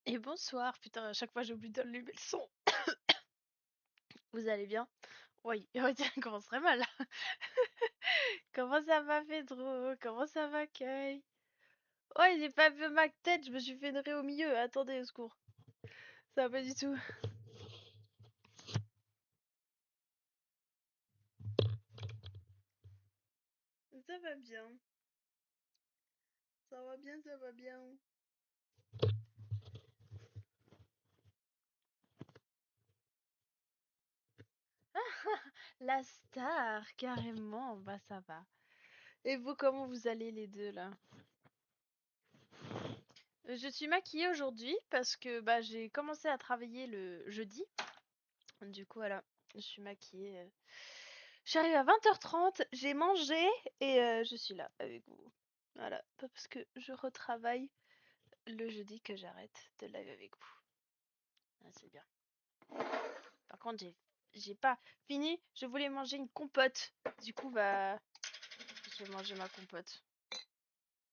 Et bonsoir, putain, à chaque fois j'oublie d'allumer le son. Vous allez bien? Oui, oh, tiens, commence très mal. Comment ça va, Pedro? Comment ça va, Kay? Oh, j'ai pas vu ma tête, je me suis fait une raie au milieu. Attendez, au secours. Ça va pas du tout. Ça va bien. Ça va bien, ça va bien. La star, carrément. Bah, ça va. Et vous, comment vous allez les deux là? Je suis maquillée aujourd'hui parce que bah, j'ai commencé à travailler le jeudi. Du coup, voilà, je suis maquillée. J'arrive à 20h30, j'ai mangé et je suis là avec vous. Voilà, pas parce que je retravaille le jeudi que j'arrête de live avec vous. Ah, c'est bien. Par contre, j'ai pas fini. Je voulais manger une compote. Du coup, bah, je vais manger ma compote.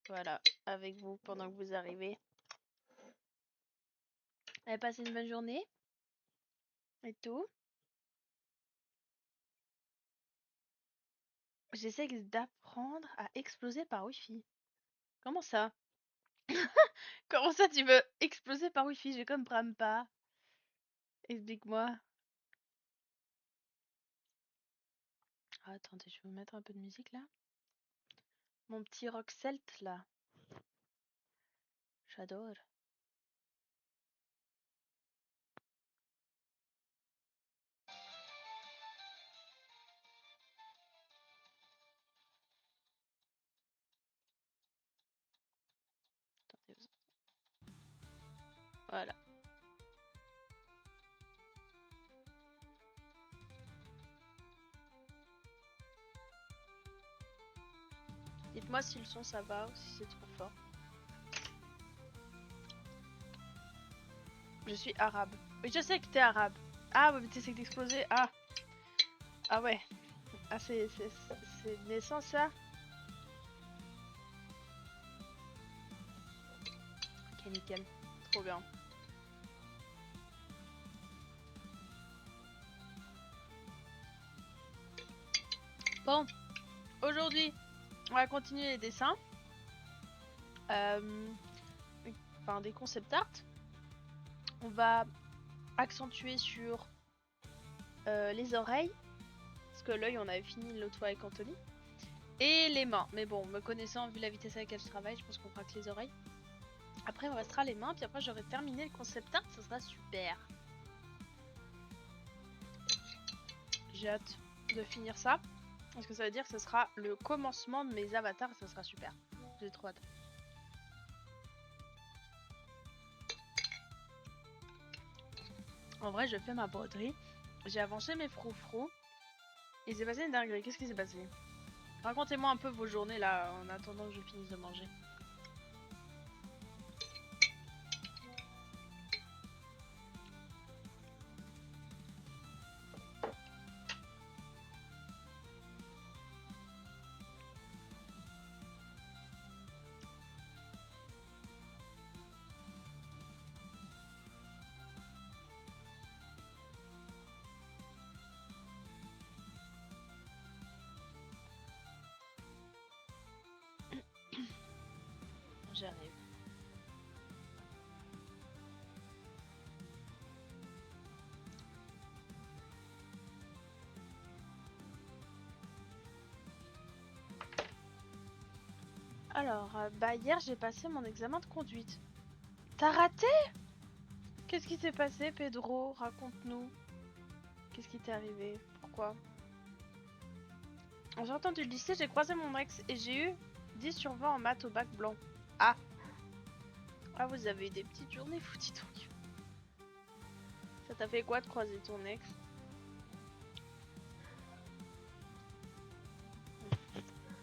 Voilà, avec vous pendant que vous arrivez. Allez, passez une bonne journée et tout. J'essaie d'apprendre à exploser par Wi-Fi. Comment ça? Comment ça tu veux exploser par Wi-Fi? Je comprends pas. Explique-moi. Ah, attendez, je vais vous mettre un peu de musique là. Mon petit rock celte là. J'adore. Attendez, voilà. Dites-moi si le son ça va ou si c'est trop fort. Je suis arabe. Oui, je sais que t'es arabe. Ah, ouais, mais t'essaies d'exploser. Ah. Ah ouais. Ah, c'est naissant ça. Ok, nickel. Trop bien. Bon, aujourd'hui, on va continuer les dessins. Enfin, des concept art. On va accentuer sur les oreilles. Parce que l'œil, on avait fini l'autre fois avec Anthony. Et les mains. Mais bon, me connaissant, vu la vitesse à laquelle je travaille, je pense qu'on fera que les oreilles. Après, on restera les mains. Puis après, j'aurai terminé le concept art. Ça sera super. J'ai hâte de finir ça. Parce que ça veut dire que ce sera le commencement de mes avatars. Et ça sera super. J'ai trop hâte. En vrai, je fais ma broderie. J'ai avancé mes froufrous. Il s'est passé une dinguerie. Qu'est-ce qui s'est passé? Racontez-moi un peu vos journées là en attendant que je finisse de manger. J'arrive. Alors, bah hier j'ai passé mon examen de conduite. T'as raté? Qu'est-ce qui s'est passé, Pedro? Raconte-nous. Qu'est-ce qui t'est arrivé? Pourquoi? En sortant du lycée, j'ai croisé mon ex et j'ai eu 10 sur 20 en maths au bac blanc. Ah! Ah, vous avez eu des petites journées, vous dites donc. Ça t'a fait quoi de croiser ton ex?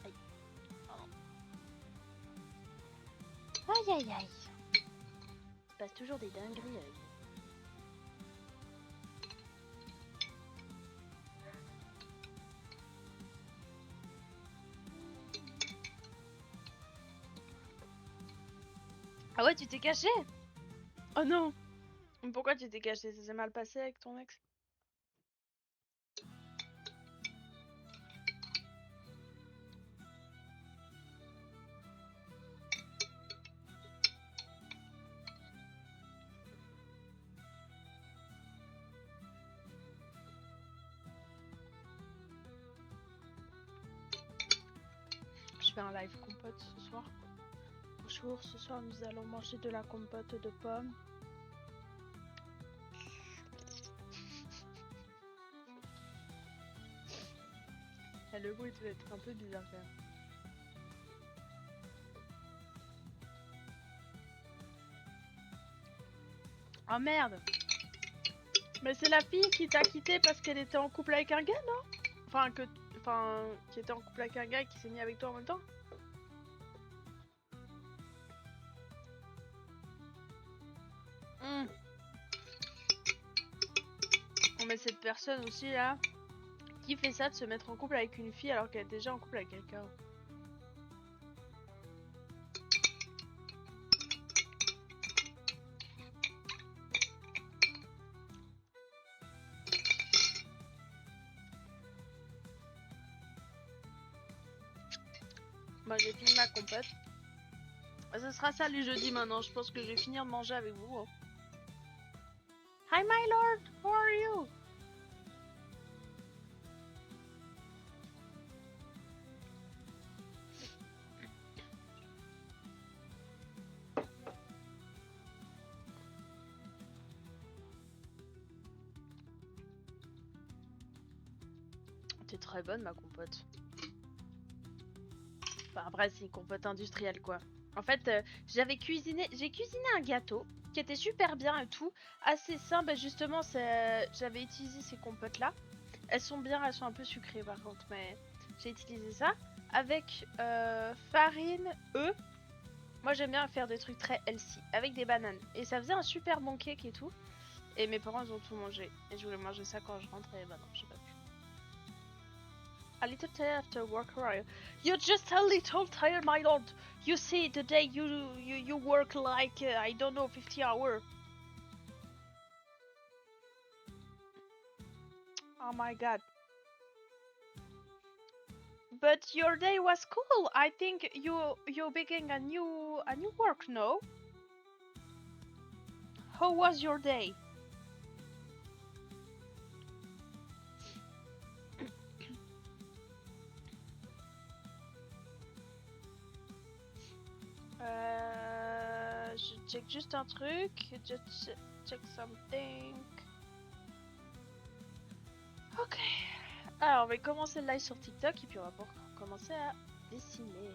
Aïe. Pardon. Aïe aïe aïe. Il passe toujours des dingueries avec vous. Ah ouais, tu t'es caché? Oh, Oh non! Pourquoi tu t'es caché? Ça s'est mal passé avec ton ex? Je fais un live compote ce soir. Bonjour, ce soir nous allons manger de la compote de pommes. Et le bruit va être un peu bizarre quand même. Oh merde! Mais c'est la fille qui t'a quitté parce qu'elle était en couple avec un gars, non? Enfin, qui était en couple avec un gars et qui s'est mis avec toi en même temps? Hmm. Mais cette personne aussi là, qui fait ça de se mettre en couple avec une fille alors qu'elle est déjà en couple avec quelqu'un? Bah j'ai fini ma compote. Ce sera ça les jeudis maintenant, je pense que je vais finir de manger avec vous. Hein. Hi my lord, how are you? T'es très bonne ma compote. Enfin après c'est une compote industrielle quoi. En fait j'ai cuisiné un gâteau qui était super bien et tout, assez simple. Bah, justement j'avais utilisé ces compotes là. Elles sont bien, elles sont un peu sucrées par contre, mais j'ai utilisé ça avec farine, œufs. Moi j'aime bien faire des trucs très healthy avec des bananes et ça faisait un super bon cake et tout. Et mes parents ils ont tout mangé et je voulais manger ça quand je rentrais et bah non j'ai pas pu. A little tired after work, right? You're just a little tired, my lord. You see, today you work like I don't know 50 hours. Oh my god. But your day was cool. I think you begin a new work, no? How was your day? Je check juste un truc. Just check something. Ok. Alors, on va commencer le live sur TikTok et puis on va commencer à dessiner.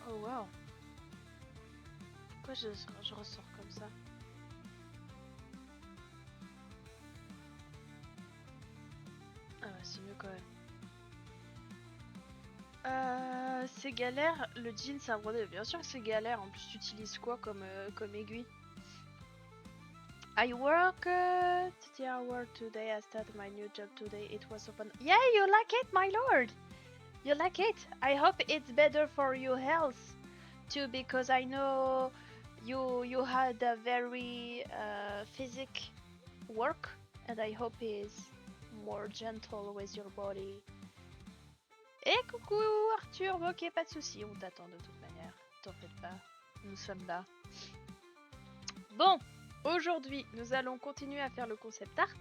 Oh wow. Pourquoi je ressors comme ça? Ah ouais, c'est mieux quand même. C'est galère, le jean ça brodé. Bien sûr que c'est galère, en plus tu utilises quoi comme aiguille? I work 30 hours today, I started my new job today, it was open. Yeah, you like it, my lord! You like it? I hope it's better for your health too, because I know you had a very physic work, and I hope it's more gentle with your body. Et coucou Arthur, bon, ok, pas de soucis, on t'attend de toute manière, t'en fais pas, nous sommes là. Bon, aujourd'hui nous allons continuer à faire le concept art.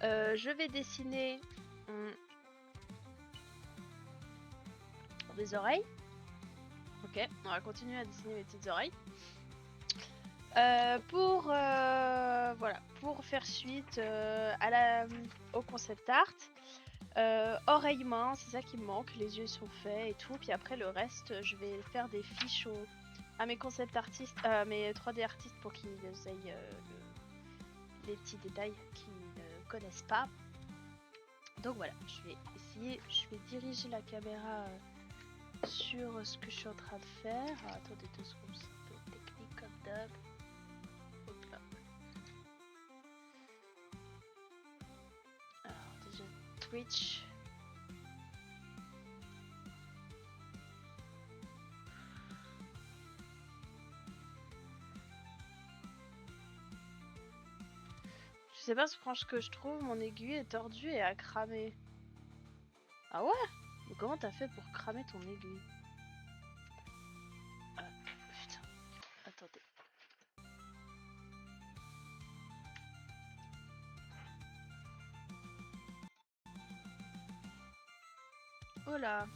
Je vais dessiner des oreilles. Ok, on va continuer à dessiner mes petites oreilles. Voilà, pour faire suite au concept art, Oreilles-mains, c'est ça qui me manque, les yeux sont faits et tout. Puis après le reste, je vais faire des fiches à mes concept artistes, mes 3D artistes pour qu'ils aient les petits détails qu'ils ne connaissent pas. Donc voilà, je vais essayer, je vais diriger la caméra sur ce que je suis en train de faire. Ah, attendez 2 secondes, c'est un peu technique comme d'hab. Hop là. Alors déjà Twitch. Je sais pas ce que je trouve, mon aiguille est tordue et a cramé. Ah ouais? Mais comment t'as fait pour cramer ton aiguille? Ah, putain, attendez. Oh là!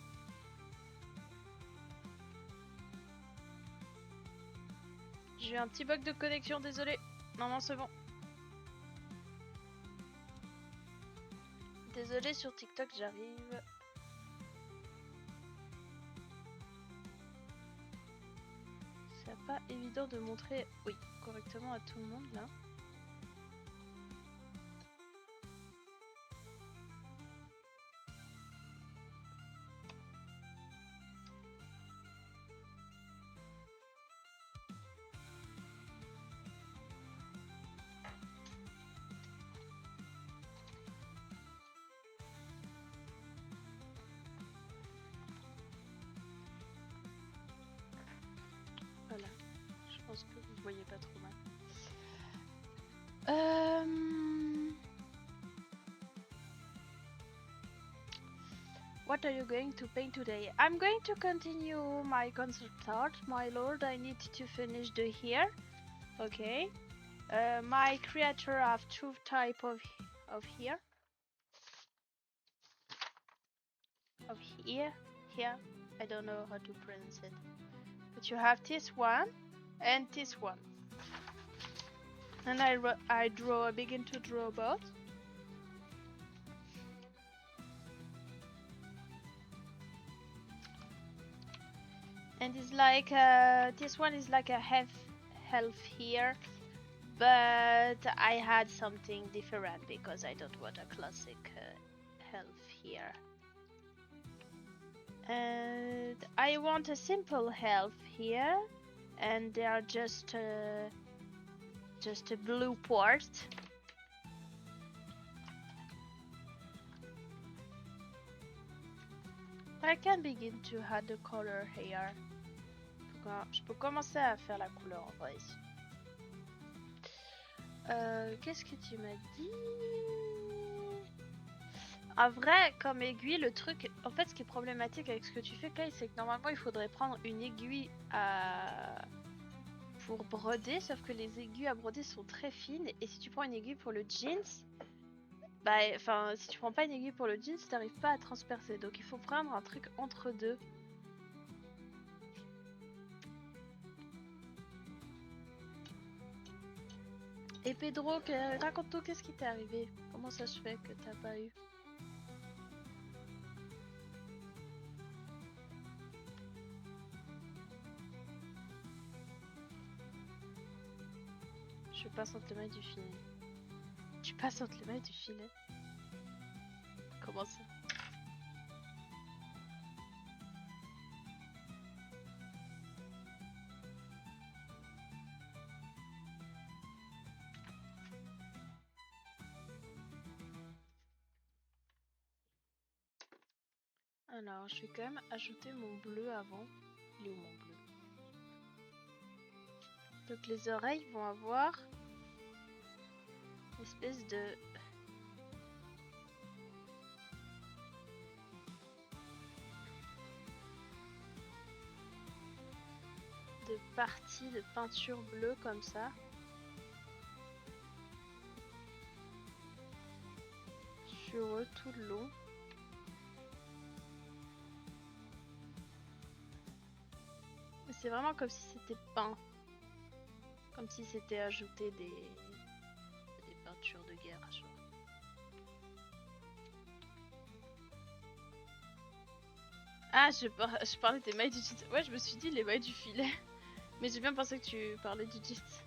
J'ai eu un petit bug de connexion, désolé. Non, c'est bon. Désolé, sur TikTok, j'arrive. C'est pas évident de montrer, oui, correctement à tout le monde là. Voilà, je pense que vous voyez pas trop mal. What are you going to paint today? I'm going to continue my concept art. My lord, I need to finish the here. Okay. My creator have 2 type of here. Of here. I don't know how to pronounce it. But you have this one and this one. And I begin to draw both. And it's like this one is like a health here, but I had something different because I don't want a classic health here. And I want a simple health here, and they are just a blue part. I can begin to add the color here. Je peux commencer à faire la couleur en vrai ici. Qu'est-ce que tu m'as dit? En vrai, comme aiguille, le truc... En fait, ce qui est problématique avec ce que tu fais, Kay, c'est que normalement, il faudrait prendre une aiguille pour broder, sauf que les aiguilles à broder sont très fines, et si tu prends une aiguille pour le jeans, bah, enfin, si tu prends pas une aiguille pour le jeans, t'arrives pas à transpercer, donc il faut prendre un truc entre deux. Et Pedro, raconte-nous qu'est-ce qui t'est arrivé? Comment ça se fait que t'as pas eu? Je passe entre les mailles du filet. Tu passes entre les mailles du filet? Comment ça? Alors, je vais quand même ajouter mon bleu avant. Il est où mon bleu? Donc les oreilles vont avoir une espèce de... partie de peinture bleue comme ça. Sur eux tout le long. C'est vraiment comme si c'était peint. Comme si c'était ajouté des peintures de guerre, genre. Ah, je parlais des mailles du gîte. Ouais, je me suis dit les mailles du filet. Mais j'ai bien pensé que tu parlais du gîte.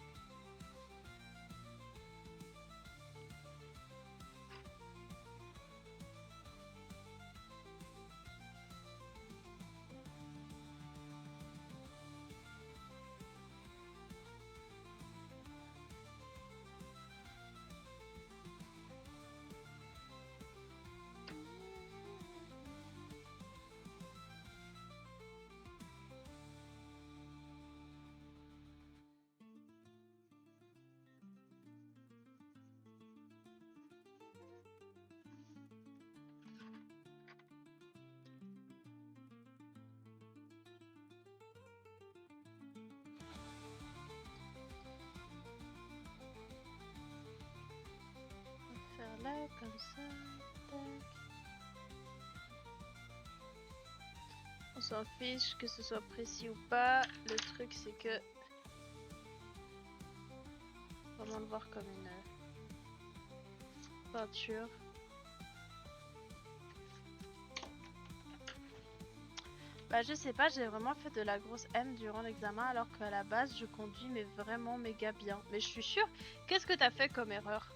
Faire là, comme ça. Tac. On s'en fiche que ce soit précis ou pas. Le truc, c'est que... Vraiment le voir comme une peinture. Bah je sais pas, j'ai vraiment fait de la grosse M durant l'examen alors qu'à la base je conduis mais vraiment méga bien. Mais je suis sûre, qu'est-ce que t'as fait comme erreur?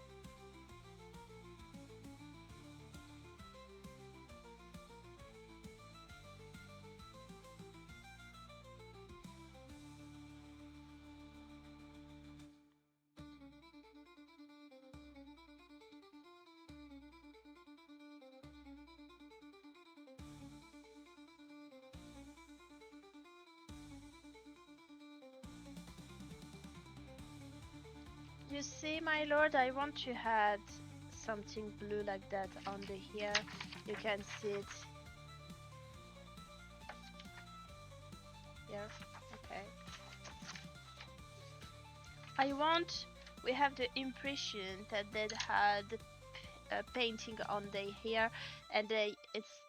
You see, my lord, I want to add something blue like that on the here. You can see it. Yeah, okay. I want... We have the impression that they had painting on the hair and it's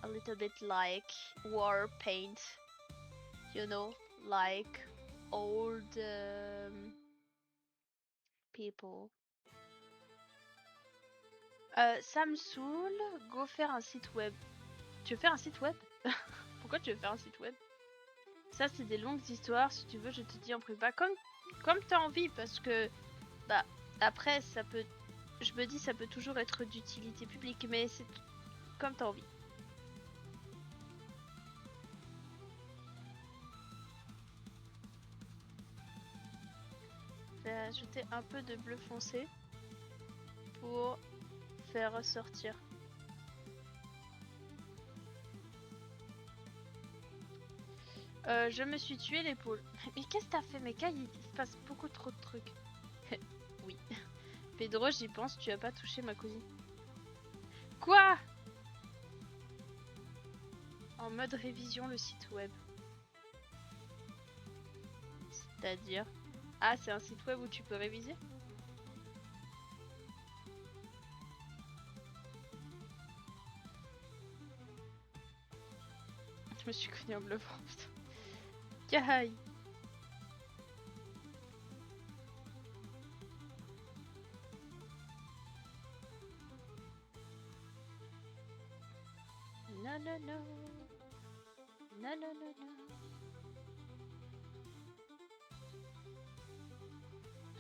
a little bit like war paint. You know, like old people. Ça me saoule, go faire un site web. Tu veux faire un site web? Pourquoi tu veux faire un site web? Ça c'est des longues histoires, si tu veux je te dis en privé. Comme t'as envie, parce que bah après ça peut... Je me dis ça peut toujours être d'utilité publique, mais c'est comme t'as envie. Je vais ajouter un peu de bleu foncé pour faire ressortir. Je me suis tué l'épaule. Mais qu'est-ce que t'as fait, mec? Il se passe beaucoup trop de trucs. Oui. Pedro, j'y pense, tu as pas touché ma cousine. Quoi? En mode révision le site web. C'est-à-dire? Ah, c'est un site web où tu peux réviser? Je me suis cogné en bluffant, putain. Caille. Non, non, non. Non, non, non, non.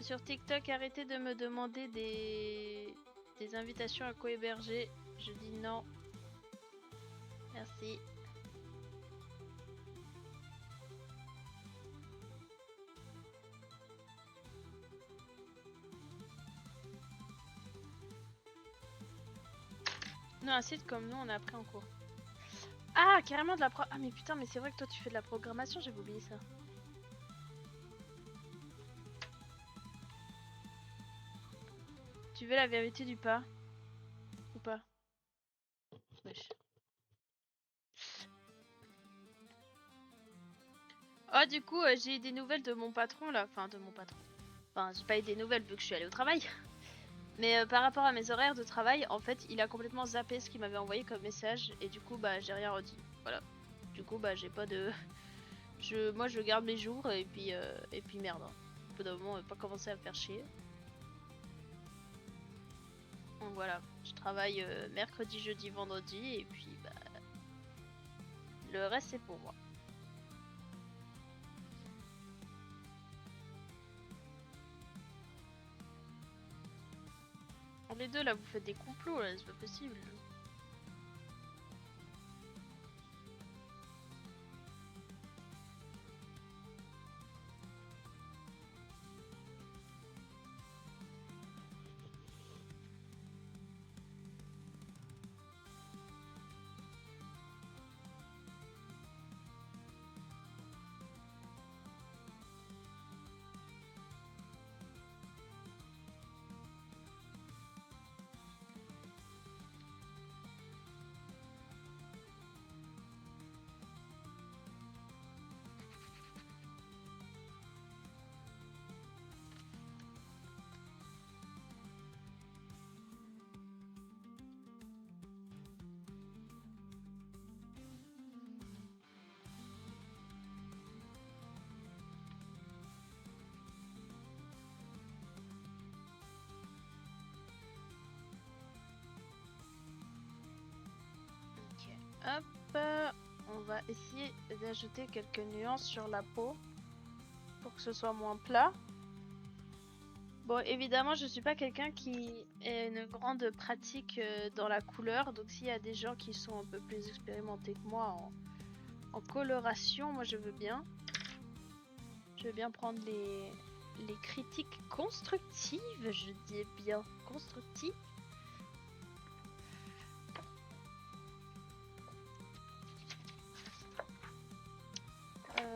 Sur TikTok, arrêtez de me demander des invitations à co-héberger. Je dis non. Merci. Non, un site comme nous, on a appris en cours. Ah, carrément de la pro... Ah, mais putain, mais c'est vrai que toi, tu fais de la programmation, j'avais oublié ça. Tu veux la vérité du pas? Ou pas? Wesh. Oh, du coup, j'ai eu des nouvelles de mon patron, là. Enfin, de mon patron. Enfin, j'ai pas eu des nouvelles vu que je suis allée au travail. Mais par rapport à mes horaires de travail, en fait, il a complètement zappé ce qu'il m'avait envoyé comme message. Et du coup, bah, j'ai rien redit. Voilà. Du coup, bah, j'ai pas de... Moi, je garde mes jours et puis merde. Hein. Au bout d'un moment, pas commencer à me faire chier. Donc voilà, je travaille mercredi, jeudi, vendredi et puis bah Le reste, c'est pour moi. Les deux, là, vous faites des complots, là, c'est pas possible. Hop, on va essayer d'ajouter quelques nuances sur la peau pour que ce soit moins plat. Bon, évidemment, je suis pas quelqu'un qui ait une grande pratique dans la couleur, donc s'il y a des gens qui sont un peu plus expérimentés que moi en coloration, moi je veux bien. Je veux bien prendre les critiques constructives, je dis bien constructives.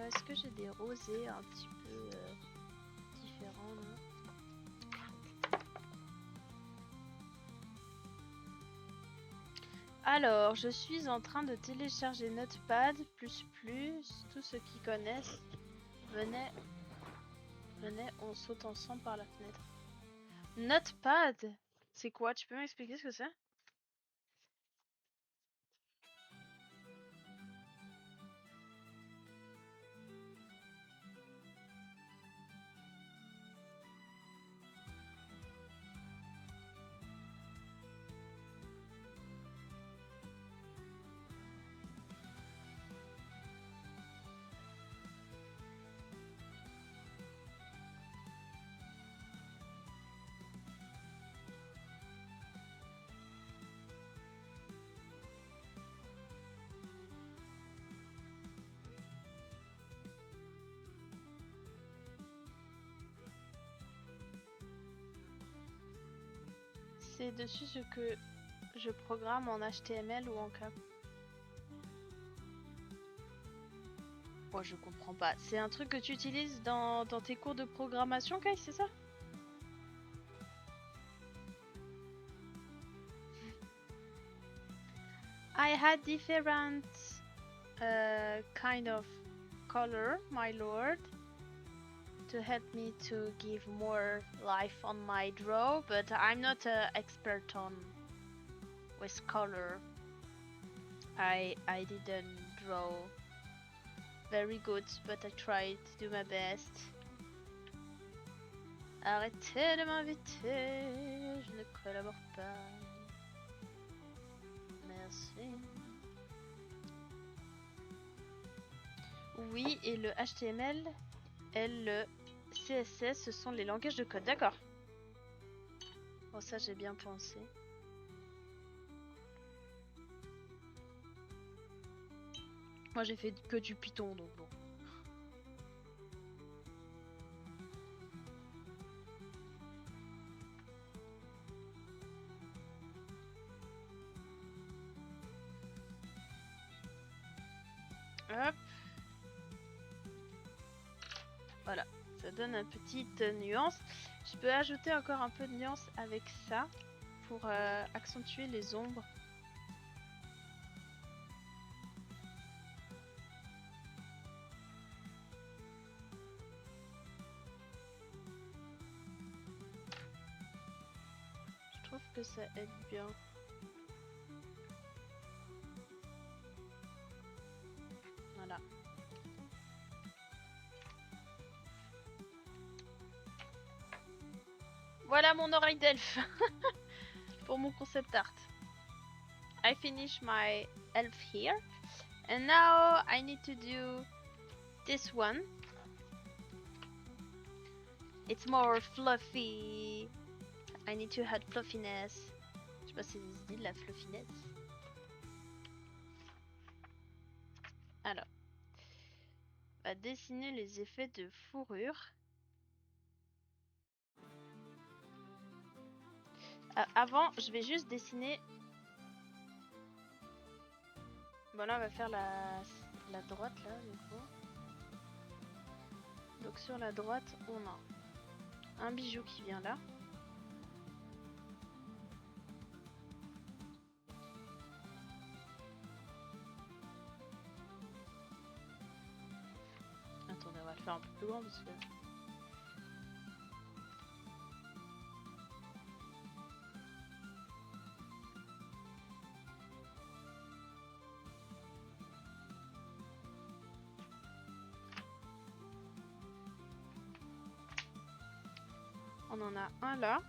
Est-ce que j'ai des rosés un petit peu différents là? Alors, je suis en train de télécharger Notepad++. Tous ceux qui connaissent, venez, on saute ensemble par la fenêtre. Notepad? C'est quoi? Tu peux m'expliquer ce que c'est? C'est dessus ce que je programme en HTML ou en cap. Moi je comprends pas. C'est un truc que tu utilises dans tes cours de programmation, Kai, c'est ça? I had different kind of color, my lord, to help me to give more life on my draw, but I'm not an expert on with color. I didn't draw very good, but I tried to do my best. Arrêtez de m'inviter, je ne collabore pas. Merci. Oui, et le HTML et le CSS, ce sont les langages de code, d'accord. Bon, ça j'ai bien pensé. Moi j'ai fait que du Python, donc bon. Hop. Voilà, ça donne une petite nuance. Je peux ajouter encore un peu de nuance avec ça pour accentuer les ombres. Je trouve que ça aide bien. Voilà. Voilà mon oreille d'elfe pour mon concept art. I finish my elf here And now I need to do this one. It's more fluffy. I need to add fluffiness. Je sais pas si ça se dit la fluffiness. Alors, on va dessiner les effets de fourrure. Avant, je vais juste dessiner. Bon là, on va faire la droite là, du coup. Donc sur la droite, on a un bijou qui vient là. Attendez, on va le faire un peu plus grand parce que... On en a un là.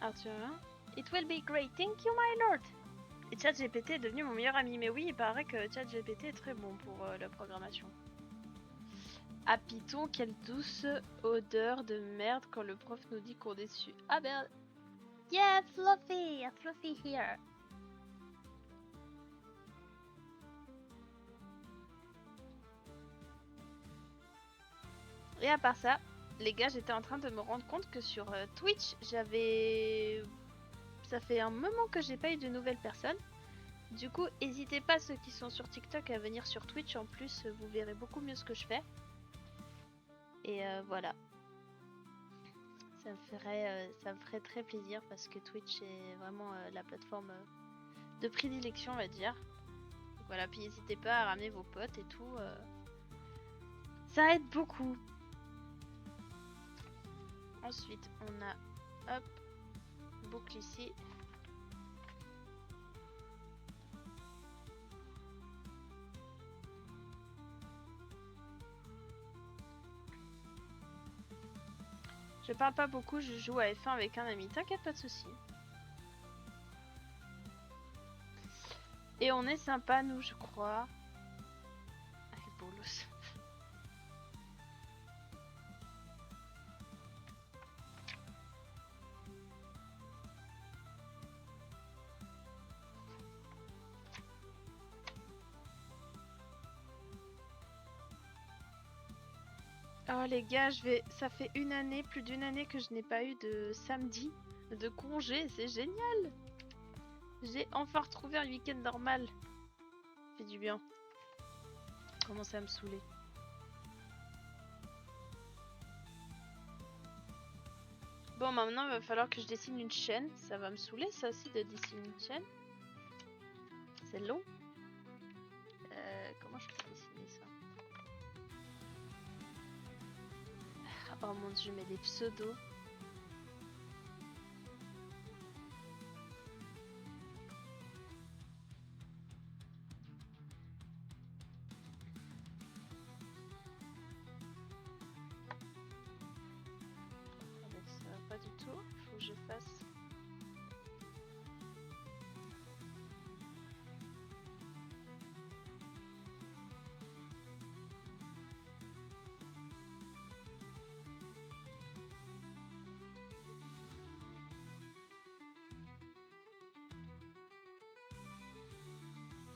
Arthur, it will be great, thank you my lord. Et ChatGPT est devenu mon meilleur ami. Mais oui, il paraît que ChatGPT est très bon pour la programmation. Ah Python, quelle douce odeur de merde quand le prof nous dit qu'on est dessus. Ah ben... Yeah, fluffy, fluffy here. Et à part ça, les gars, j'étais en train de me rendre compte que sur Twitch, j'avais... Ça fait un moment que j'ai pas eu de nouvelles personnes. Du coup, n'hésitez pas ceux qui sont sur TikTok à venir sur Twitch. En plus, vous verrez beaucoup mieux ce que je fais. Et voilà. Ça me ferait très plaisir parce que Twitch est vraiment la plateforme de prédilection, on va dire. Donc voilà, puis n'hésitez pas à ramener vos potes et tout. Ça aide beaucoup. Ensuite, on a, hop, boucle ici. Je parle pas beaucoup, je joue à F1 avec un ami, t'inquiète, pas de soucis. Et on est sympa, nous, je crois. Allez, bolos. Oh les gars, ça fait une année, plus d'une année que je n'ai pas eu de samedi de congé, c'est génial. J'ai enfin retrouvé un week-end normal. Ça fait du bien. Commence à me saouler. Bon, maintenant il va falloir que je dessine une chaîne. Ça va me saouler ça aussi de dessiner une chaîne. C'est long. Comment je peux dessiner ça? Oh mon dieu, je mets des pseudos. Ça va pas du tout. Faut que je fasse.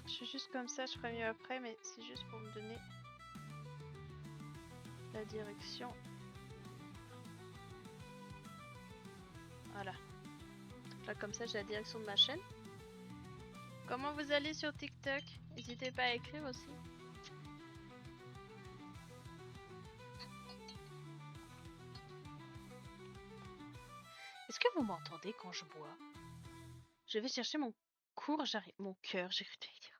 Je suis juste comme ça, je ferai mieux après, mais c'est juste pour me donner la direction. Voilà. Là, comme ça, j'ai la direction de ma chaîne. Comment vous allez sur TikTok? N'hésitez pas à écrire aussi. Est-ce que vous m'entendez quand je bois? Je vais chercher mon cours, j'arrive. Mon cœur, j'ai cru te dire.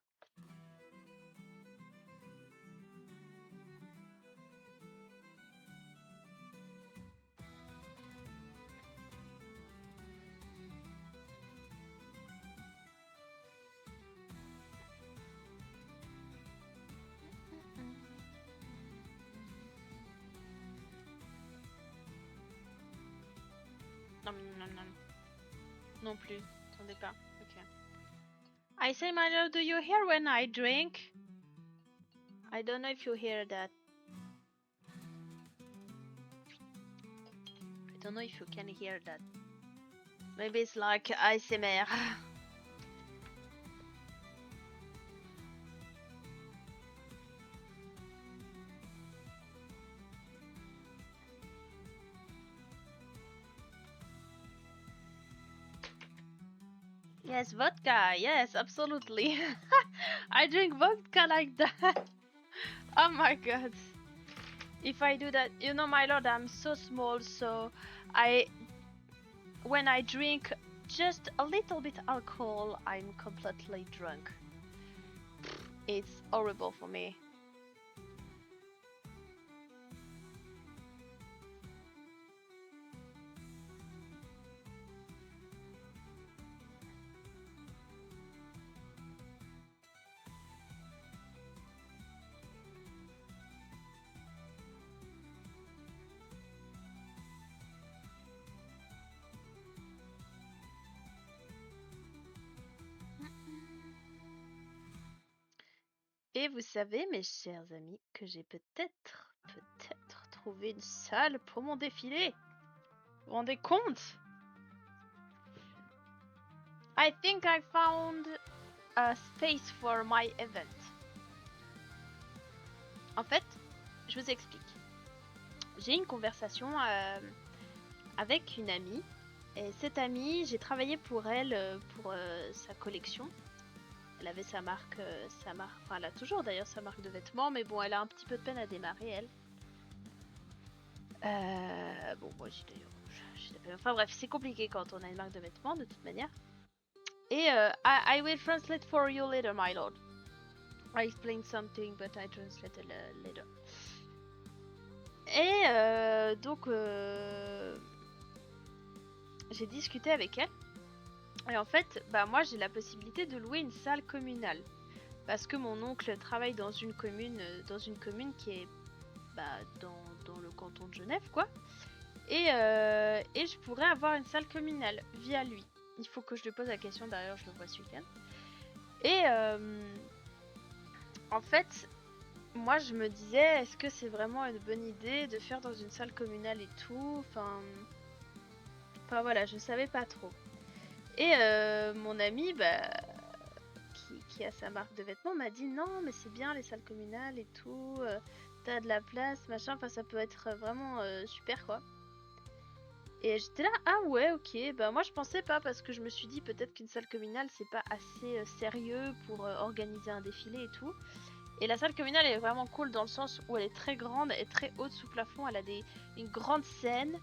Non, non, non. Non plus. Attendez pas. Ok. I say, my love, do you hear when I drink? I don't know if you hear that. I don't know if you can hear that. Maybe it's like ASMR. Yes, vodka. Yes, absolutely. I drink vodka like that. Oh my god. If I do that, you know, my lord, I'm so small, so when I drink just a little bit alcohol, I'm completely drunk. It's horrible for me. Et vous savez, mes chers amis, que j'ai peut-être trouvé une salle pour mon défilé. Vous vous rendez compte? I think I found a space for my event. En fait, je vous explique. J'ai une conversation avec une amie. Et cette amie, j'ai travaillé pour elle, pour sa collection. Elle avait sa marque, enfin elle a toujours d'ailleurs sa marque de vêtements, mais bon, elle a un petit peu de peine à démarrer, elle. Bon, moi j'ai d'ailleurs... Enfin bref, c'est compliqué quand on a une marque de vêtements, de toute manière. Et I will translate for you later, my lord. I explained something, but I translate later. Et donc, j'ai discuté avec elle. Et en fait, bah moi j'ai la possibilité de louer une salle communale. Parce que mon oncle travaille dans une commune qui est dans le canton de Genève, quoi. Et je pourrais avoir une salle communale via lui. Il faut que je lui pose la question, d'ailleurs je le vois ce week-end. Et en fait, moi je me disais, est-ce que c'est vraiment une bonne idée de faire dans une salle communale et tout, enfin voilà, je savais pas trop. Et mon ami, qui a sa marque de vêtements, m'a dit non, mais c'est bien les salles communales et tout, t'as de la place, machin, enfin ça peut être vraiment super, quoi. Et j'étais là, ah ouais, ok, bah moi je pensais pas, parce que je me suis dit peut-être qu'une salle communale c'est pas assez sérieux pour organiser un défilé et tout. Et la salle communale est vraiment cool dans le sens où elle est très grande et très haute sous plafond, elle a une grande scène,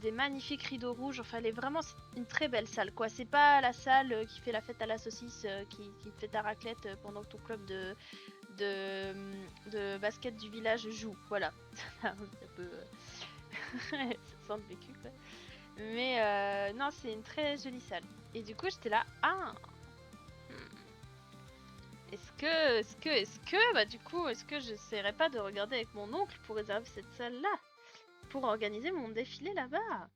des magnifiques rideaux rouges, enfin elle est vraiment une très belle salle, quoi. C'est pas la salle qui fait la fête à la saucisse, qui fait ta raclette pendant que ton club de basket du village joue, voilà. un peu... ça sent le vécu, quoi. Mais non, c'est une très jolie salle. Et du coup, j'étais là, ah, bah du coup, est-ce que j'essaierais pas de regarder avec mon oncle pour réserver cette salle-là, pour organiser mon défilé là-bas?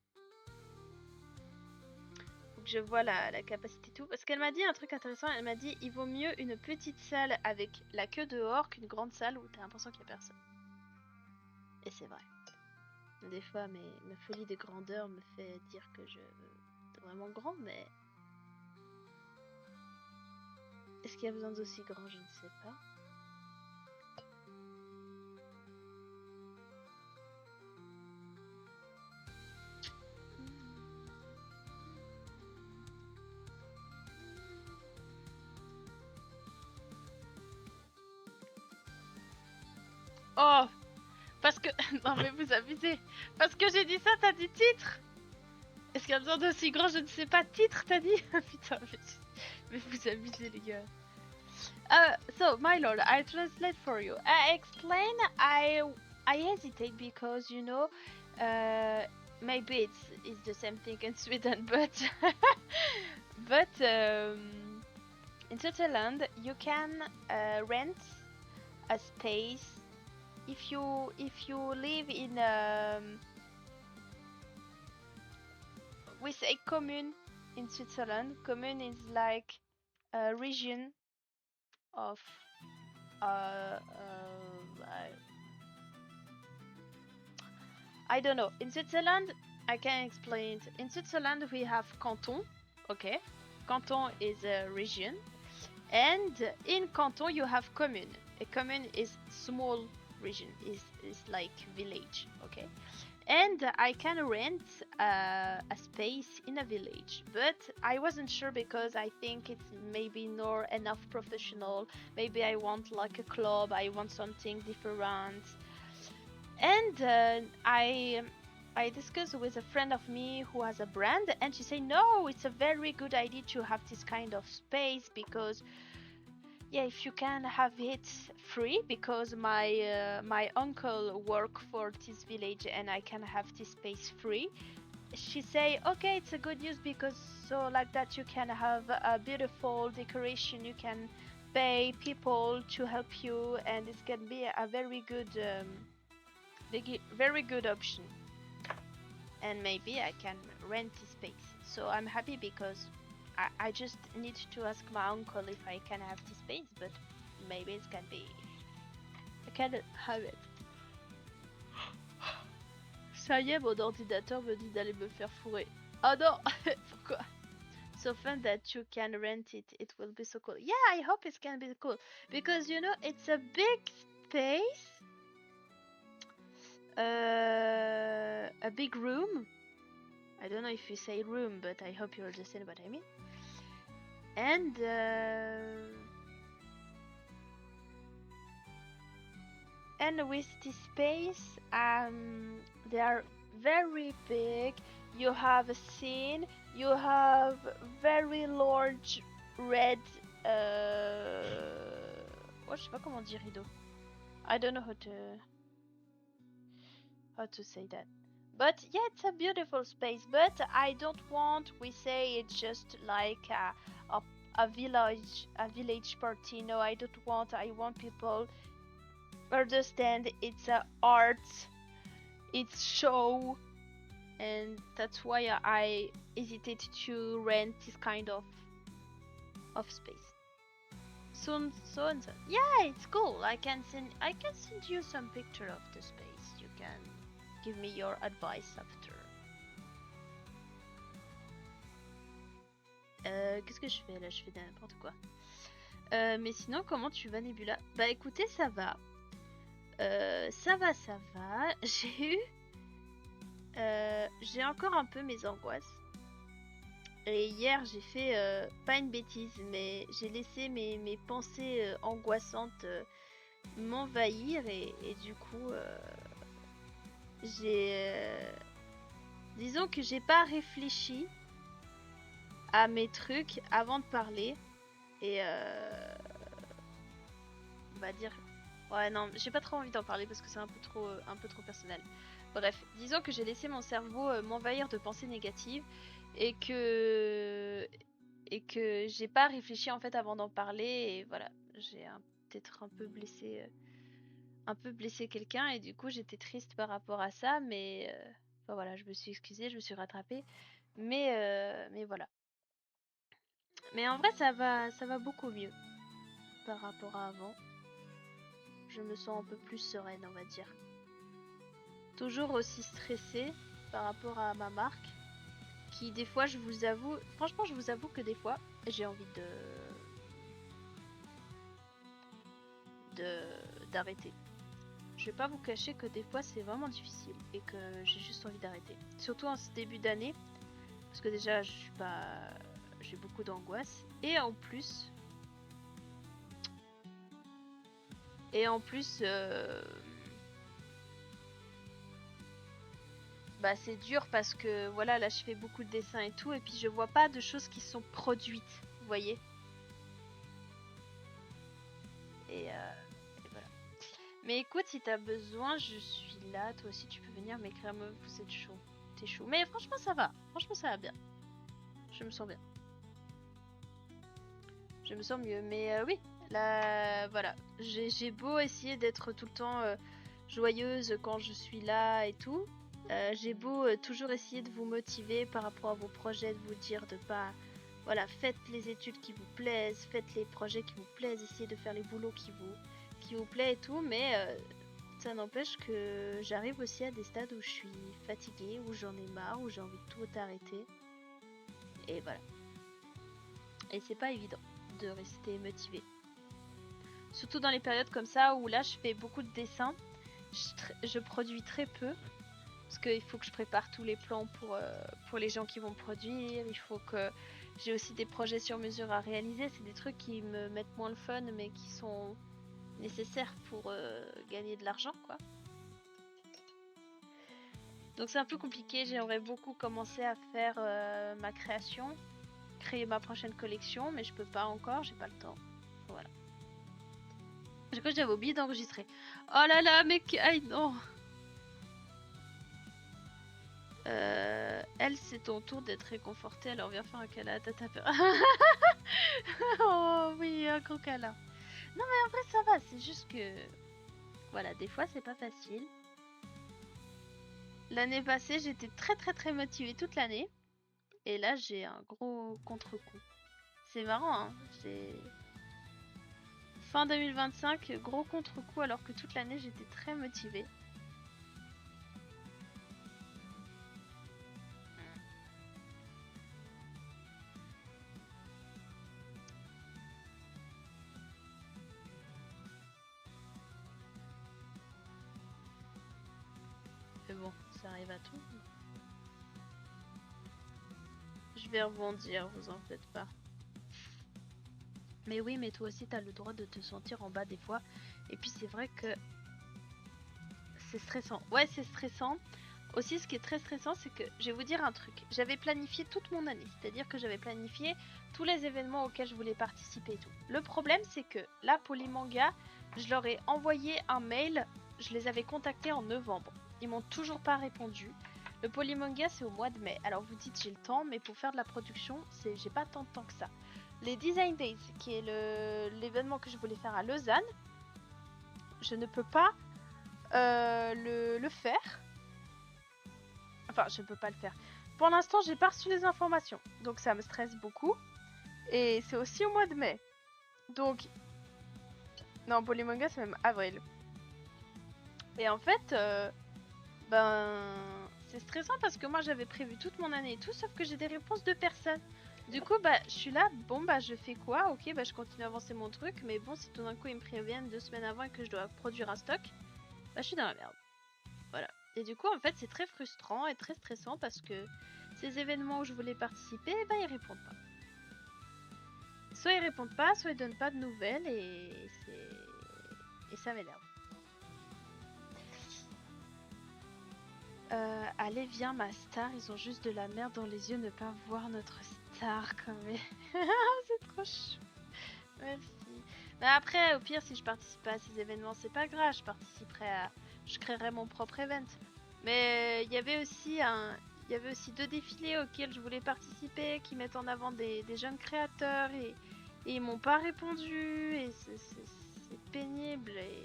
Faut que je vois la capacité tout. Parce qu'elle m'a dit un truc intéressant, elle m'a dit, il vaut mieux une petite salle avec la queue dehors qu'une grande salle où t'as l'impression qu'il y a personne. Et c'est vrai. Des fois, ma folie de grandeur me fait dire que je veux vraiment grand, mais... Est-ce qu'il y a besoin d'aussi grand? Je ne sais pas. Oh, parce que... Non mais vous abusez. Parce que j'ai dit ça, t'as dit titre. Est-ce qu'il y a besoin d'aussi grand? Je ne sais pas. Titre, t'as dit? Putain, mais vous abusez, les gars. So, my lord, I translate for you. I explain, I hesitate because, you know, maybe it's the same thing in Sweden, but... but in Switzerland, you can rent a space if you live in we say commune in Switzerland. Commune is like a region of uh, I don't know. In Switzerland, I can explain it. In Switzerland, we have canton. Okay, canton is a region, and in canton you have commune. A commune is small region. Is like village. Okay, and I can rent a space in a village, but I wasn't sure because I think it's maybe not enough professional. Maybe I want like a club. I want something different. And I discussed with a friend of me who has a brand, and she said, "No, it's a very good idea to have this kind of space because, yeah, if you can have it free, because my uncle work for this village and I can have this space free." She say, "Okay, it's a good news because so like that you can have a beautiful decoration. You can pay people to help you, and it's gonna be a very good." Very good option, and maybe I can rent the space. So I'm happy because I just need to ask my uncle if I can have the space, but maybe it can be I can have it. Ça y est, mon ordinateur me dit d'aller me faire fourrer. Oh non. Pourquoi? So fun that you can rent it. It will be so cool. Yeah, I hope it can be cool because you know it's a big space. A big room. I don't know if you say room, but I hope you understand what I mean. And with this space, they are very big. You have a scene. You have very large red. Oh, je sais pas comment dire rideau. I don't know how to say that. But yeah, it's a beautiful space. But I don't want. We say it's just like a village party. No, I don't want. I want people understand it's a art. It's show, and that's why I hesitated to rent this kind of space. Soon. Yeah, it's cool. I can send you some picture of the space. You can give me your advice after. Qu'est-ce que je fais là? Je fais n'importe quoi. Mais sinon, comment tu vas, Nebula? Bah écoutez, ça va. Ça va. J'ai encore un peu mes angoisses. Et hier, j'ai fait pas une bêtise, mais j'ai laissé mes pensées angoissantes m'envahir et du coup, disons que j'ai pas réfléchi à mes trucs avant de parler et on va dire, ouais non, j'ai pas trop envie d'en parler parce que c'est un peu trop personnel. Bref, disons que j'ai laissé mon cerveau m'envahir de pensées négatives et que j'ai pas réfléchi en fait avant d'en parler et voilà, j'ai peut-être un peu blessé quelqu'un et du coup j'étais triste par rapport à ça, mais enfin, voilà, je me suis excusée, je me suis rattrapée, mais voilà. Mais en vrai ça va beaucoup mieux par rapport à avant. Je me sens un peu plus sereine, on va dire. Toujours aussi stressée par rapport à ma marque, qui des fois, je vous avoue que des fois, j'ai envie d'arrêter. Je vais pas vous cacher que des fois, c'est vraiment difficile et que j'ai juste envie d'arrêter. Surtout en ce début d'année, parce que déjà, j'ai beaucoup d'angoisse et en plus, bah c'est dur parce que voilà, là je fais beaucoup de dessins et tout et puis je vois pas de choses qui sont produites, vous voyez. Et voilà. Mais écoute, si t'as besoin, je suis là. Toi aussi, tu peux venir m'écrire, meuf, vous êtes chaud. T'es chaud. Mais franchement, ça va. Franchement, ça va bien. Je me sens bien. Je me sens mieux. Mais oui, là, voilà. J'ai beau essayer d'être tout le temps joyeuse quand je suis là et tout. J'ai beau toujours essayer de vous motiver par rapport à vos projets, de vous dire de pas... Voilà, faites les études qui vous plaisent, faites les projets qui vous plaisent, essayez de faire les boulots qui vous plaisent et tout, mais ça n'empêche que j'arrive aussi à des stades où je suis fatiguée, où j'en ai marre, où j'ai envie de tout arrêter. Et voilà. Et c'est pas évident de rester motivé. Surtout dans les périodes comme ça où là je fais beaucoup de dessins, je produis très peu. Parce qu'il faut que je prépare tous les plans pour les gens qui vont produire. Il faut que j'ai aussi des projets sur mesure à réaliser. C'est des trucs qui me mettent moins le fun, mais qui sont nécessaires pour gagner de l'argent, quoi. Donc c'est un peu compliqué. J'aimerais beaucoup commencer à faire ma création, créer ma prochaine collection, mais je peux pas encore. J'ai pas le temps. Voilà. J'ai cru que j'avais oublié d'enregistrer. Oh là là, mais aïe non. Elle, c'est ton tour d'être réconfortée, alors viens faire un câlin à ta peur. Oh oui, un gros câlin. Non mais en vrai ça va, c'est juste que... Voilà, des fois c'est pas facile. L'année passée, j'étais très motivée toute l'année. Et là, j'ai un gros contre-coup. C'est marrant, hein. J'ai... Fin 2025, gros contre-coup alors que toute l'année j'étais très motivée. Mais bon, ça arrive à tout. Je vais rebondir, vous en faites pas. Mais oui, mais toi aussi t'as le droit de te sentir en bas des fois. Et puis c'est vrai que c'est stressant. Ouais, c'est stressant. Aussi, ce qui est très stressant, c'est que je vais vous dire un truc. J'avais planifié toute mon année, c'est-à-dire que j'avais planifié tous les événements auxquels je voulais participer et tout. Le problème, c'est que là, pour les mangas, je leur ai envoyé un mail. Je les avais contactés en novembre. Ils m'ont toujours pas répondu. Le Polymanga, c'est au mois de mai. Alors vous dites j'ai le temps, mais pour faire de la production, j'ai pas tant de temps que ça. Les Design Days, qui est l'événement que je voulais faire à Lausanne, je ne peux pas le faire. Enfin, je ne peux pas le faire. Pour l'instant, j'ai pas reçu les informations, donc ça me stresse beaucoup. Et c'est aussi au mois de mai. Donc, non, pour les mangas, c'est même avril. Et en fait, ben, c'est stressant parce que moi, j'avais prévu toute mon année et tout, sauf que j'ai des réponses de personne. Du coup, bah, je suis là, bon, bah, je fais quoi? Ok, bah, je continue à avancer mon truc, mais bon, si tout d'un coup, ils me préviennent 2 semaines avant et que je dois produire un stock, bah, je suis dans la merde. Voilà. Et du coup, en fait, c'est très frustrant et très stressant parce que ces événements où je voulais participer, bah, ils répondent pas. Soit ils répondent pas, soit ils donnent pas de nouvelles et ça m'énerve. Allez, viens, ma star, ils ont juste de la merde dans les yeux, ne pas voir notre star comme... C'est trop chou. Merci. Mais après, au pire, si je participe pas à ces événements, c'est pas grave, je créerai mon propre event. Mais il y avait aussi 2 défilés auxquels je voulais participer, qui mettent en avant des jeunes créateurs et ils m'ont pas répondu et c'est pénible et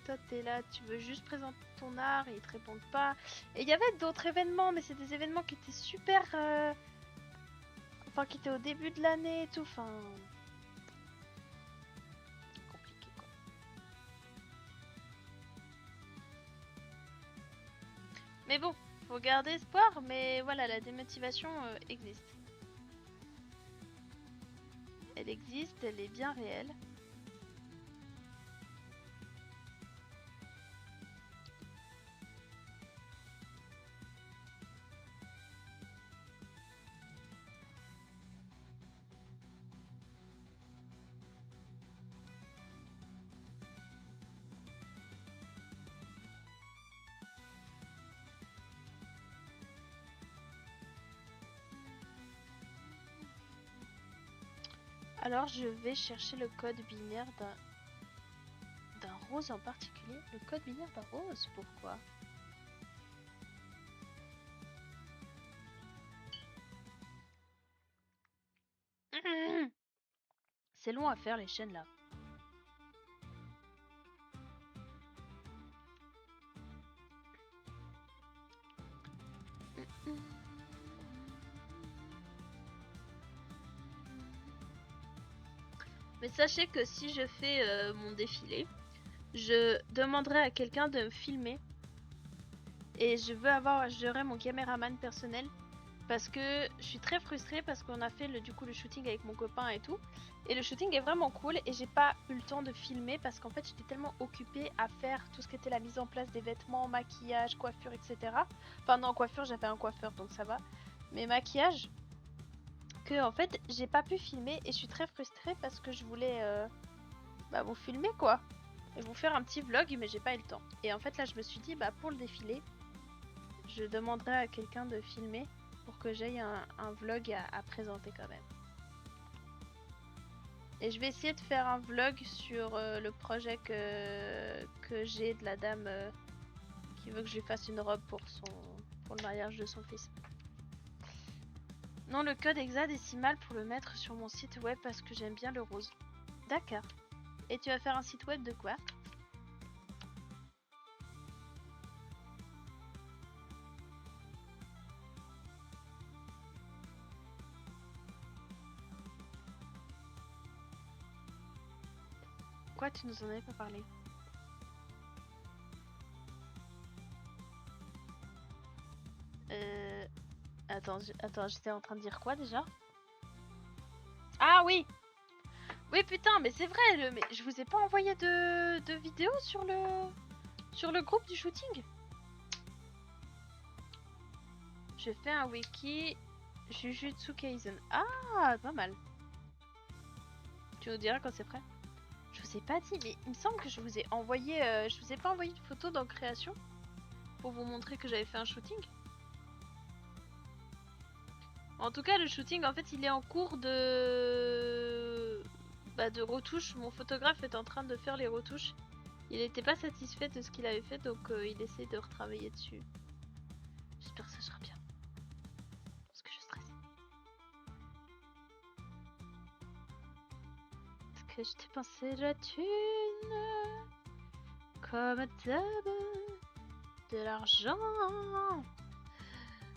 toi t'es là, tu veux juste présenter ton art et ils te répondent pas. Et il y avait d'autres événements, mais c'est des événements qui étaient super, enfin qui étaient au début de l'année et tout, enfin compliqué quoi. Mais bon, faut garder espoir, mais voilà, la démotivation existe. Elle existe, elle est bien réelle. Alors je vais chercher le code binaire d'un rose en particulier. Le code binaire d'un rose, pourquoi? C'est long à faire les chaînes là. Mais sachez que si je fais mon défilé, je demanderai à quelqu'un de me filmer. Et j'aurai mon caméraman personnel. Parce que je suis très frustrée parce qu'on a fait du coup le shooting avec mon copain et tout. Et le shooting est vraiment cool et j'ai pas eu le temps de filmer parce qu'en fait j'étais tellement occupée à faire tout ce qui était la mise en place des vêtements, maquillage, coiffure, etc. Enfin non, coiffure, j'avais un coiffeur donc ça va. Mais maquillage, que en fait j'ai pas pu filmer et je suis très frustrée parce que je voulais vous filmer quoi. Et vous faire un petit vlog mais j'ai pas eu le temps. Et en fait là je me suis dit pour le défilé, je demanderai à quelqu'un de filmer pour que j'aille un vlog à présenter quand même. Et je vais essayer de faire un vlog sur le projet que j'ai de la dame qui veut que je lui fasse une robe pour le mariage de son fils. Non, le code hexadécimal pour le mettre sur mon site web parce que j'aime bien le rose. D'accord. Et tu vas faire un site web de quoi? Quoi, tu nous en avais pas parlé? Attends, j'étais en train de dire quoi déjà? Ah oui! Oui putain, mais c'est vrai, mais je vous ai pas envoyé de vidéo sur le groupe du shooting. J'ai fait un wiki Jujutsu Kaisen. Ah, pas mal. Tu nous diras quand c'est prêt. Je vous ai pas dit, mais il me semble que je vous ai envoyé, je vous ai pas envoyé une photo dans création pour vous montrer que j'avais fait un shooting. En tout cas, le shooting, en fait, il est en cours de retouches. Mon photographe est en train de faire les retouches. Il n'était pas satisfait de ce qu'il avait fait, donc il essaie de retravailler dessus. J'espère que ça sera bien. Parce que je stresse. Parce que je t'ai pensé la thune. Comme d'hab. De l'argent.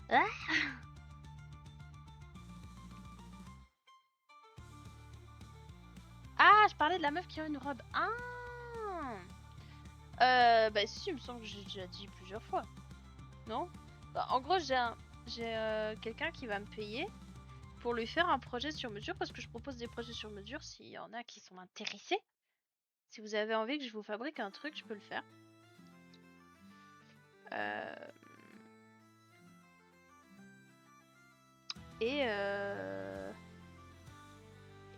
Ah, ah, je parlais de la meuf qui a une robe. Ah. Bah si, il me semble que j'ai déjà dit plusieurs fois. Non? Bah, en gros, j'ai quelqu'un qui va me payer pour lui faire un projet sur mesure parce que je propose des projets sur mesure s'il y en a qui sont intéressés. Si vous avez envie que je vous fabrique un truc, je peux le faire. Et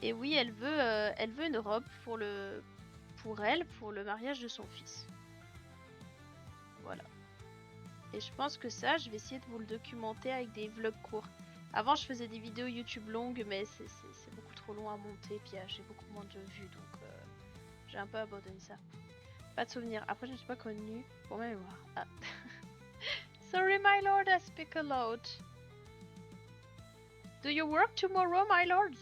et oui, elle veut une robe pour le mariage de son fils. Voilà. Et je pense que ça, je vais essayer de vous le documenter avec des vlogs courts. Avant, je faisais des vidéos YouTube longues, mais c'est beaucoup trop long à monter, puis j'ai beaucoup moins de vues, donc j'ai un peu abandonné ça. Pas de souvenirs. Après, je ne suis pas connue pour ma mémoire. Ah. Sorry, my lord, I speak aloud. Do you work tomorrow, my lord?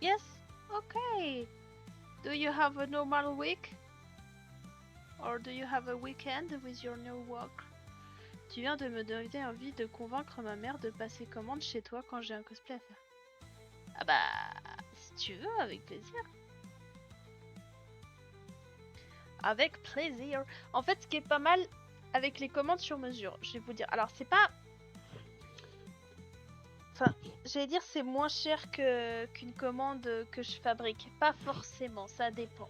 Yes, okay. Do you have a normal week? Or do you have a weekend with your new work? Tu viens de me donner envie de convaincre ma mère de passer commande chez toi quand j'ai un cosplay à faire. Ah bah, si tu veux, avec plaisir. Avec plaisir. En fait, ce qui est pas mal avec les commandes sur mesure, je vais vous dire. Alors, c'est pas... Enfin, j'allais dire c'est moins cher qu'une commande que je fabrique. Pas forcément, ça dépend.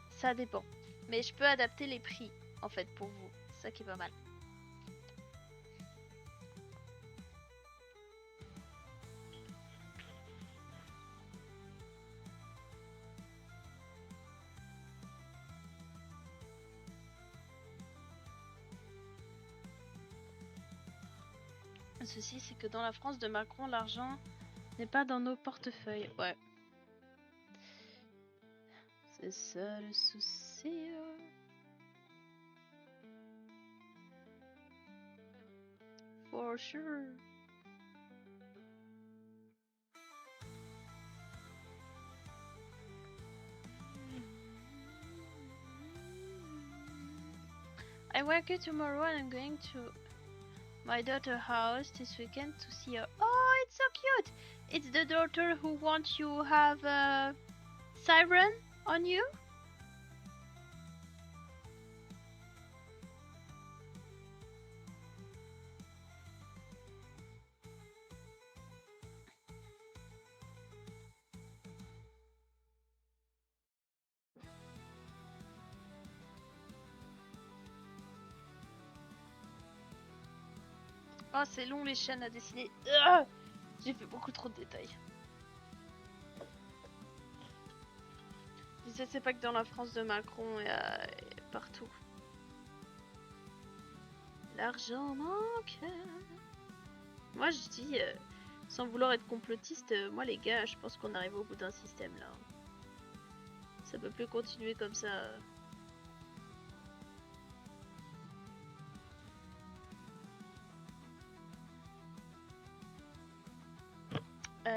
Ça dépend. Mais je peux adapter les prix, en fait, pour vous. C'est ça qui est pas mal. souci, c'est que dans la France de Macron, l'argent n'est pas dans nos portefeuilles. Ouais. C'est ça le souci. For sure. I work tomorrow and I'm going to my daughter's house this weekend to see her. Oh, it's so cute! It's the daughter who wants you have a siren on you? Oh, c'est long les chaînes à dessiner. J'ai fait beaucoup trop de détails. Je sais, c'est pas que dans la France de Macron et partout. L'argent manque. Moi je dis, sans vouloir être complotiste, moi les gars, je pense qu'on arrive au bout d'un système là. Ça peut plus continuer comme ça.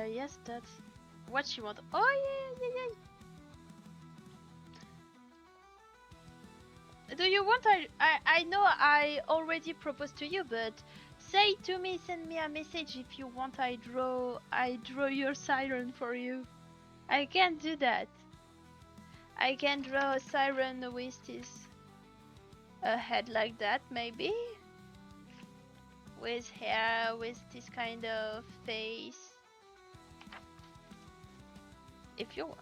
Yes, that's what she want. Oh yeah. Do you want? I know I already proposed to you, but say to me, send me a message if you want. I draw your siren for you. I can't do that. I can draw a siren with this a head like that, maybe with hair, with this kind of face. If you want.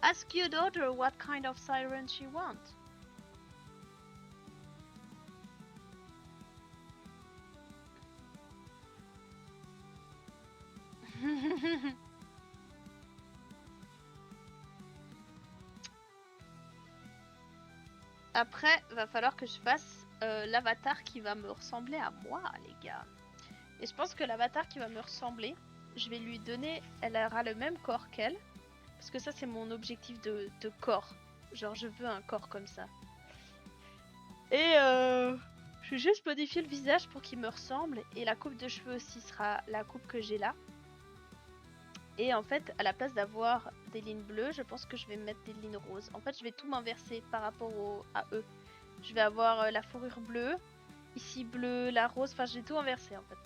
Ask your daughter what kind of siren she wants. Après, va falloir que je fasse l'avatar qui va me ressembler à moi, les gars. Et je pense que l'avatar qui va me ressembler, je vais lui donner, elle aura le même corps qu'elle. Parce que ça, c'est mon objectif de corps. Genre, je veux un corps comme ça. Et je vais juste modifier le visage pour qu'il me ressemble. Et la coupe de cheveux aussi sera la coupe que j'ai là. Et en fait, à la place d'avoir des lignes bleues, je pense que je vais mettre des lignes roses. En fait, je vais tout m'inverser par rapport à eux. Je vais avoir la fourrure bleue, ici bleu, la rose, enfin j'ai tout inversé en fait.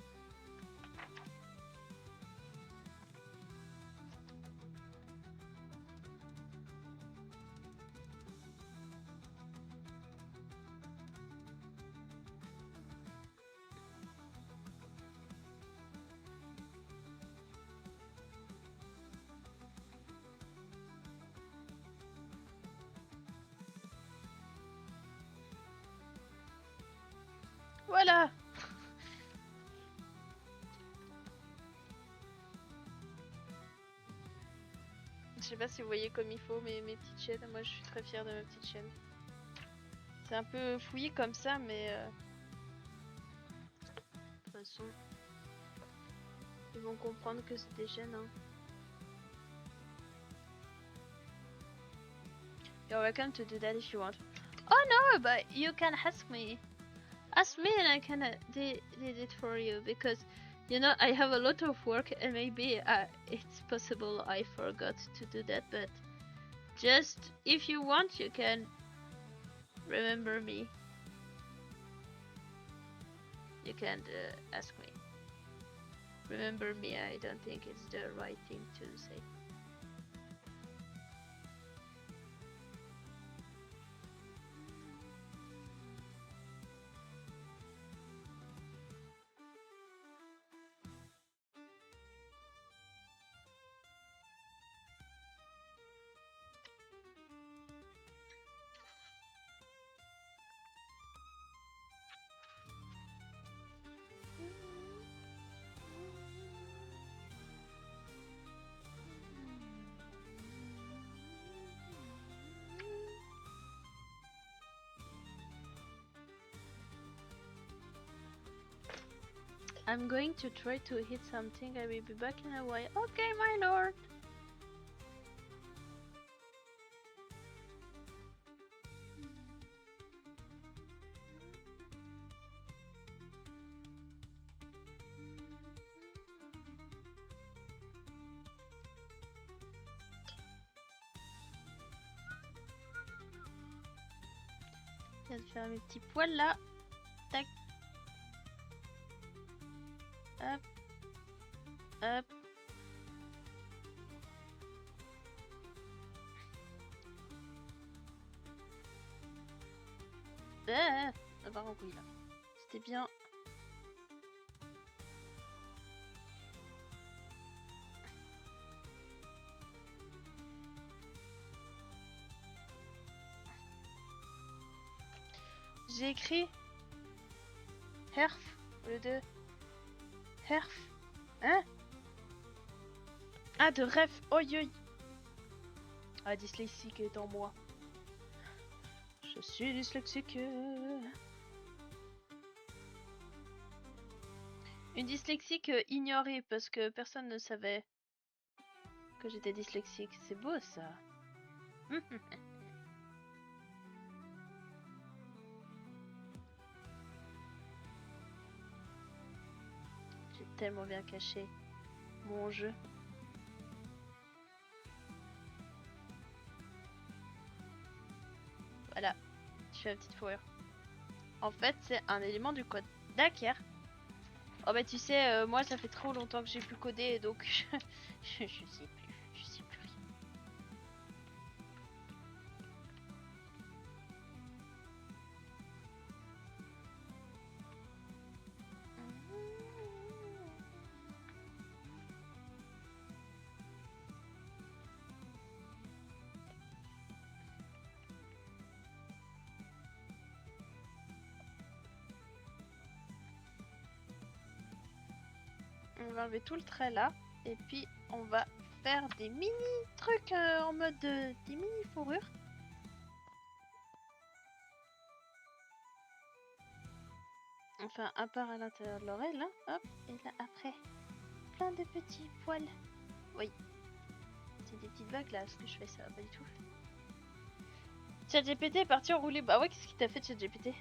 Voilà. Je sais pas si vous voyez comme il faut mes petites chaînes. Moi je suis très fière de ma petite chaîne. C'est un peu fouillis comme ça, mais de toute façon, ils vont comprendre que c'est des chaînes. Hein. You're welcome to do that if you want. Oh no, but you can ask me. Ask me and I can did it for you because you know I have a lot of work and maybe it's possible I forgot to do that, but just if you want you can remember me. You can ask me. Remember me, I don't think it's the right thing to say. I'm going to try to hit something. I will be back in a while. Okay, my lord. Je viens de faire mes petits poils là. Tac. Hop. Hop. Ah, par contre, oui là. C'était bien. J'ai écrit Herf au lieu de Herf. Hein? Ah, de ref. Oi oi. Ah, dyslexique est en moi. Je suis dyslexique. Une dyslexique ignorée parce que personne ne savait que j'étais dyslexique. C'est beau ça. J'ai tellement bien caché mon jeu. Voilà, je fais la petite fourrure. En fait, c'est un élément du code. D'accord. Oh bah tu sais, moi ça fait trop longtemps que j'ai plus codé, donc je sais plus rien. On va enlever tout le trait là, et puis on va faire des mini trucs en mode des mini fourrures. Enfin, un part à l'intérieur de l'oreille là, hop, et là après, plein de petits poils. Oui, c'est des petites vagues là, est-ce que je fais ça? Pas du tout. ChatGPT est parti en rouler. Bah ouais, qu'est-ce qui t'a fait ChatGPT?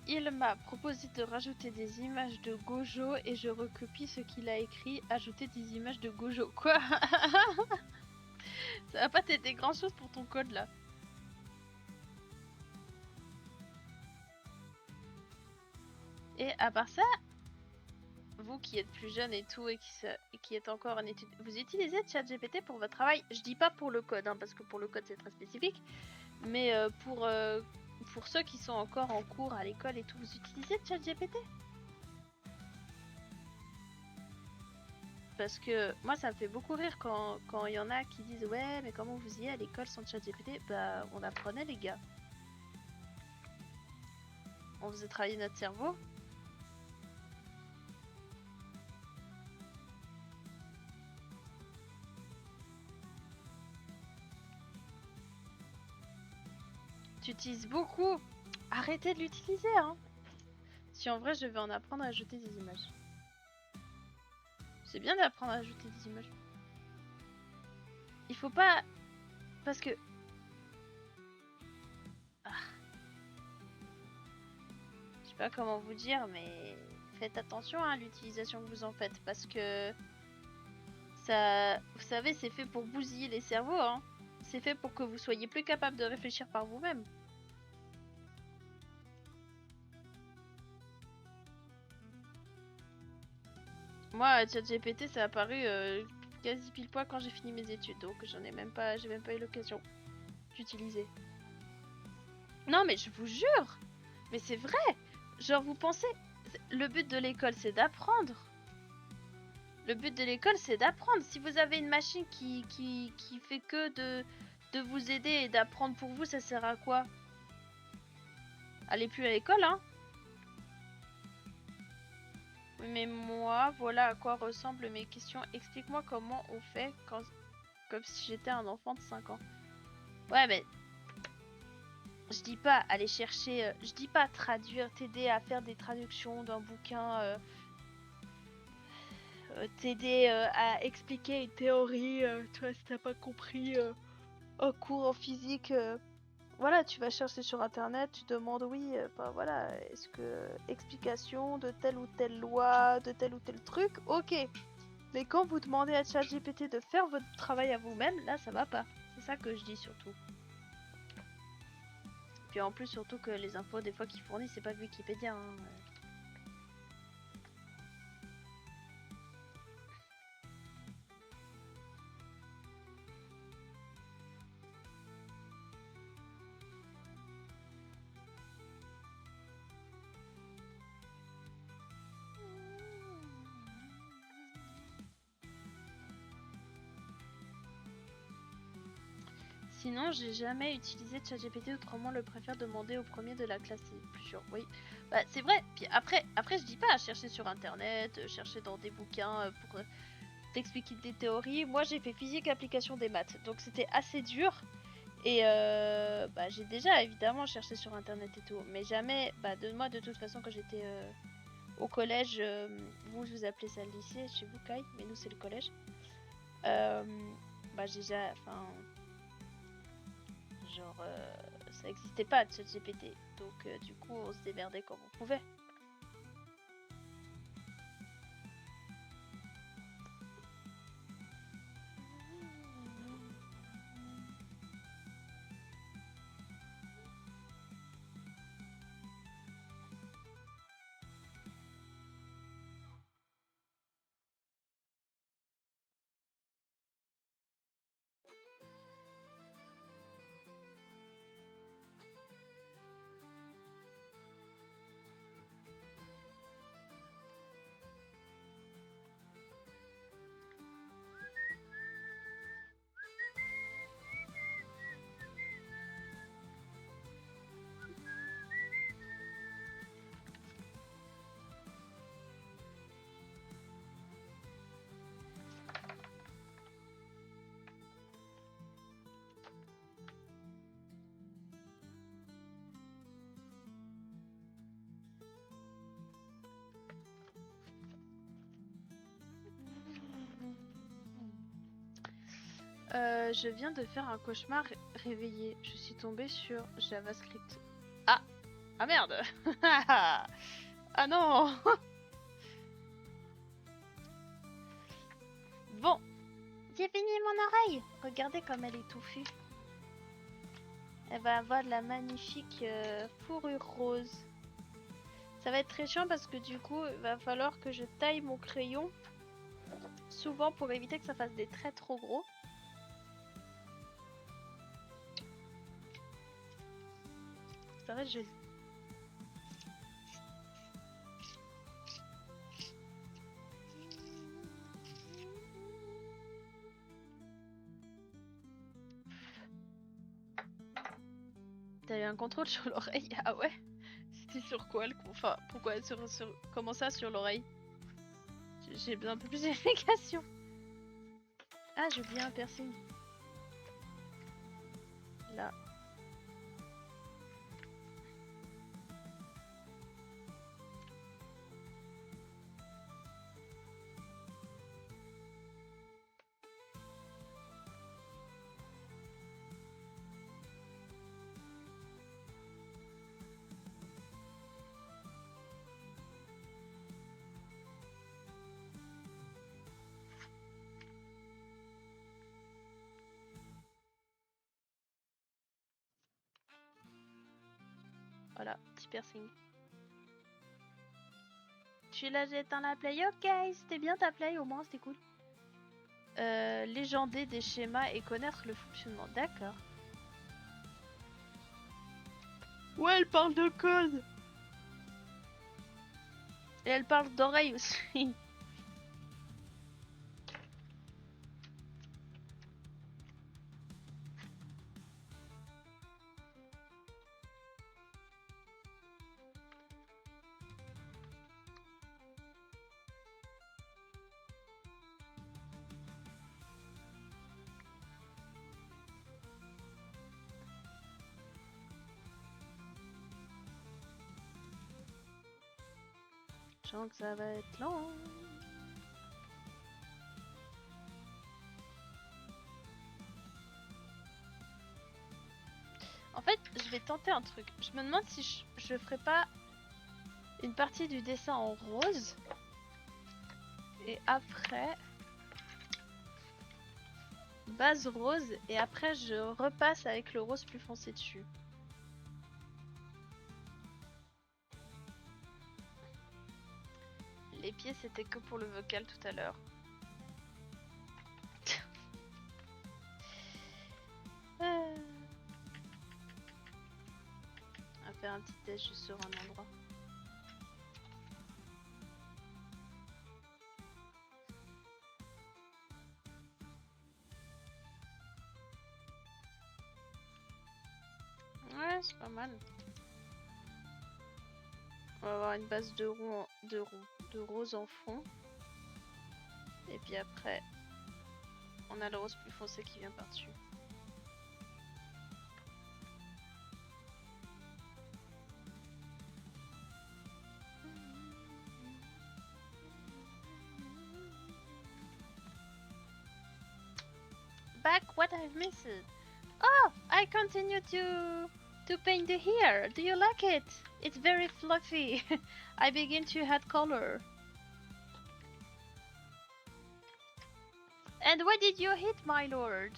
Il m'a proposé de rajouter des images de Gojo et je recopie ce qu'il a écrit, ajouter des images de Gojo. Quoi? Ça va pas t'aider grand chose pour ton code là. Et à part ça, vous qui êtes plus jeune et tout et qui êtes encore en études, vous utilisez ChatGPT pour votre travail? Je dis pas pour le code, hein, parce que pour le code c'est très spécifique, mais pour ceux qui sont encore en cours à l'école et tout, vous utilisez ChatGPT? Parce que moi ça me fait beaucoup rire quand il y en a qui disent ouais mais comment vous y êtes à l'école sans ChatGPT? Bah on apprenait les gars. On faisait travailler notre cerveau. Tu utilises beaucoup. Arrêtez de l'utiliser hein. Si en vrai je vais en apprendre à ajouter des images. C'est bien d'apprendre à ajouter des images. Il faut pas Parce que... Ah, je sais pas comment vous dire, mais faites attention à l'utilisation que vous en faites. Parce que ça... Vous savez, c'est fait pour bousiller les cerveaux, hein. C'est fait pour que vous soyez plus capable de réfléchir par vous-même. Moi, ChatGPT, ça a apparu quasi pile poil quand j'ai fini mes études, donc j'ai même pas eu l'occasion d'utiliser. Non, mais je vous jure, mais c'est vrai. Genre, vous pensez, le but de l'école, c'est d'apprendre. Le but de l'école, c'est d'apprendre. Si vous avez une machine qui fait que de vous aider et d'apprendre pour vous, ça sert à quoi? Allez plus à l'école, hein. Oui, mais moi, voilà à quoi ressemblent mes questions. Explique-moi comment on fait quand... comme si j'étais un enfant de 5 ans. Ouais, mais je dis pas aller chercher, je dis pas traduire, t'aider à faire des traductions d'un bouquin, t'aider à expliquer une théorie, tu vois, si t'as pas compris un cours en physique, voilà, tu vas chercher sur internet, tu demandes, oui, bah voilà, est-ce que explication de telle ou telle loi, de tel ou tel truc, ok. Mais quand vous demandez à ChatGPT de faire votre travail à vous-même, là, ça va pas. C'est ça que je dis surtout. Puis en plus, surtout que les infos, des fois, qu'il fournit, c'est pas Wikipédia, hein. Sinon, j'ai jamais utilisé ChatGPT, autrement le préfère demander au premier de la classe, c'est plus sûr. Oui, bah c'est vrai. Puis après, je dis pas à chercher sur internet, chercher dans des bouquins pour t'expliquer des théories. Moi, j'ai fait physique application des maths, donc c'était assez dur. Et bah j'ai déjà évidemment cherché sur internet et tout, mais jamais. Bah moi, de toute façon, quand j'étais au collège, vous appelez ça le lycée, chez vous, Kai, mais nous c'est le collège. Bah j'ai déjà, enfin. Genre, ça n'existait pas de ChatGPT. Donc, du coup, on se démerdait comme on pouvait. Je viens de faire un cauchemar réveillé. Je suis tombée sur JavaScript. Ah! Ah merde! Ah non! Bon, j'ai fini mon oreille! Regardez comme elle est touffue. Elle va avoir de la magnifique fourrure rose. Ça va être très chiant parce que du coup, il va falloir que je taille mon crayon souvent pour éviter que ça fasse des traits trop gros. Ça reste joli. T'as eu un contrôle sur l'oreille? Ah ouais? C'était sur quoi le... Enfin, pourquoi comment ça sur l'oreille? J'ai besoin un peu plus d'explications. Ah, j'ai oublié un piercing. Là. Voilà, petit piercing. Tu l'as jeté dans la play? Ok, c'était bien ta play au moins, c'était cool. Légender des schémas et connaître le fonctionnement. D'accord. Ouais, elle parle de code. Et elle parle d'oreille aussi. Je sens que ça va être long. En fait, je vais tenter un truc. Je me demande si je ferais pas une partie du dessin en rose. Et après... base rose. Et après, je repasse avec le rose plus foncé dessus. Les pieds, c'était que pour le vocal tout à l'heure. On va faire un petit test juste sur un endroit. Ouais, c'est pas mal. On va avoir une base de rose en fond. Et puis après, on a le rose plus foncé qui vient par-dessus. Back, what I've missed? Oh, I continue to paint the hair. Do you like it? It's very fluffy. I begin to add color. And why did you hit, my lord?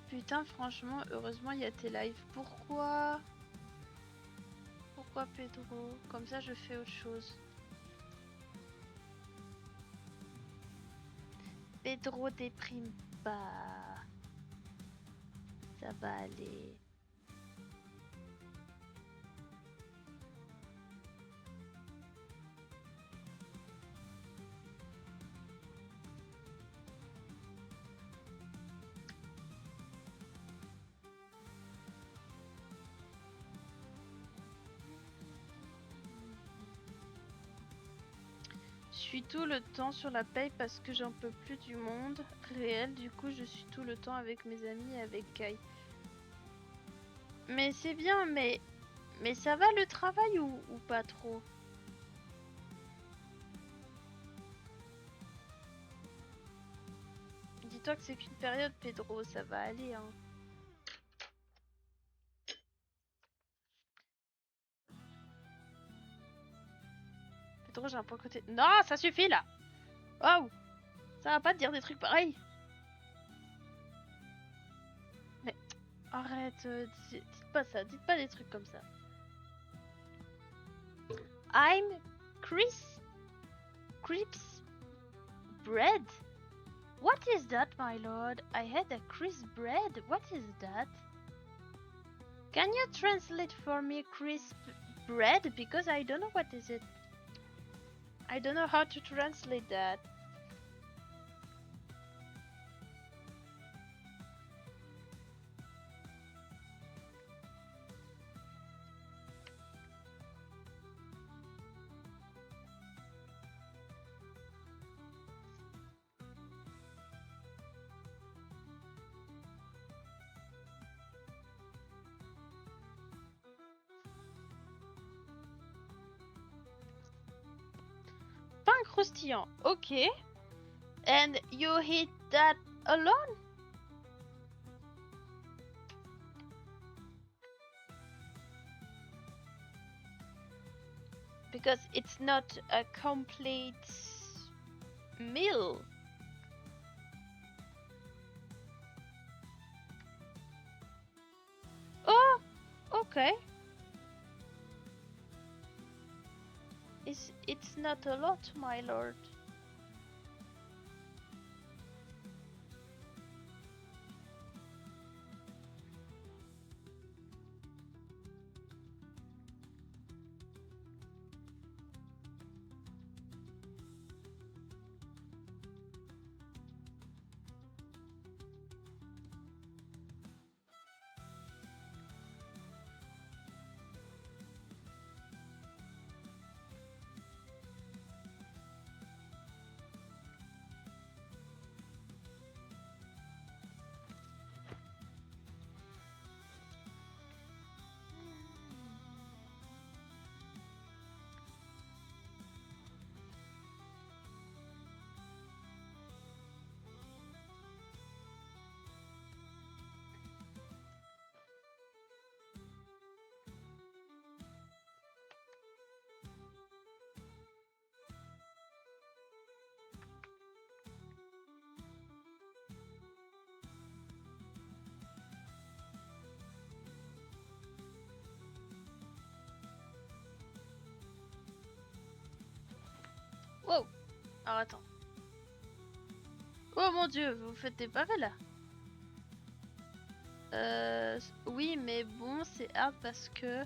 Putain, franchement, heureusement il y a tes lives. Pourquoi? Pourquoi Pedro? Comme ça je fais autre chose. Pedro déprime pas. Ça va aller. Je suis tout le temps sur la paye parce que j'en peux plus du monde réel. Du coup, je suis tout le temps avec mes amis et avec Kai. Mais c'est bien, mais ça va le travail ou pas trop? Dis-toi que c'est qu'une période, Pedro, ça va aller, hein. Pedro, j'ai un point côté. Non, ça suffit là! Oh! Ça va pas te dire des trucs pareils! Mais arrête, dites pas ça, dites pas des trucs comme ça. I'm Crips bread? What is that, my lord? I had a crisp bread. What is that? Can you translate for me crisp bread? Because I don't know what is it. I don't know how to translate that. Pain croustillant, okay. And you eat that alone? Because it's not a complete meal. Oh, Okay. It's not a lot, my lord. Wow. Alors attends. Oh mon dieu, vous faites des pavés là. Oui, mais bon, c'est hard parce que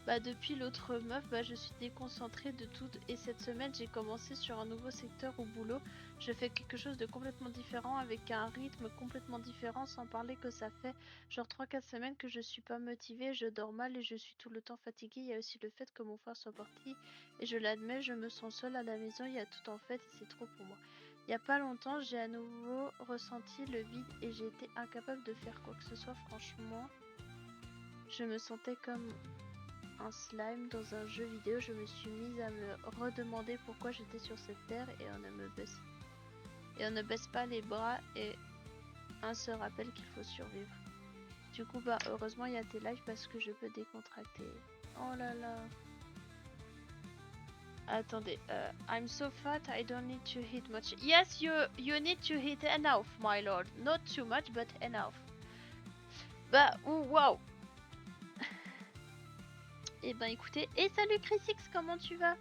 bah, depuis l'autre meuf, bah, je suis déconcentrée de tout. Et cette semaine, j'ai commencé sur un nouveau secteur au boulot. Je fais quelque chose de complètement différent avec un rythme complètement différent, sans parler que ça fait genre 3-4 semaines que je suis pas motivée, je dors mal et je suis tout le temps fatiguée. Il y a aussi le fait que mon frère soit parti et je l'admets, je me sens seule à la maison. Il y a tout en fait et c'est trop pour moi. Il y a pas longtemps, j'ai à nouveau ressenti le vide et j'ai été incapable de faire quoi que ce soit. Franchement, je me sentais comme un slime dans un jeu vidéo. Je me suis mise à me redemander pourquoi j'étais sur cette terre et on ne baisse pas les bras et on se rappelle qu'il faut survivre. Du coup, bah heureusement il y a tes lives parce que je peux décontracter. Oh là là. Attendez, I'm so fat I don't need to hit much. Yes, you need to hit enough, my lord. Not too much, but enough. Bah, waouh. Eh ben écoutez, et salut Chrisix, comment tu vas?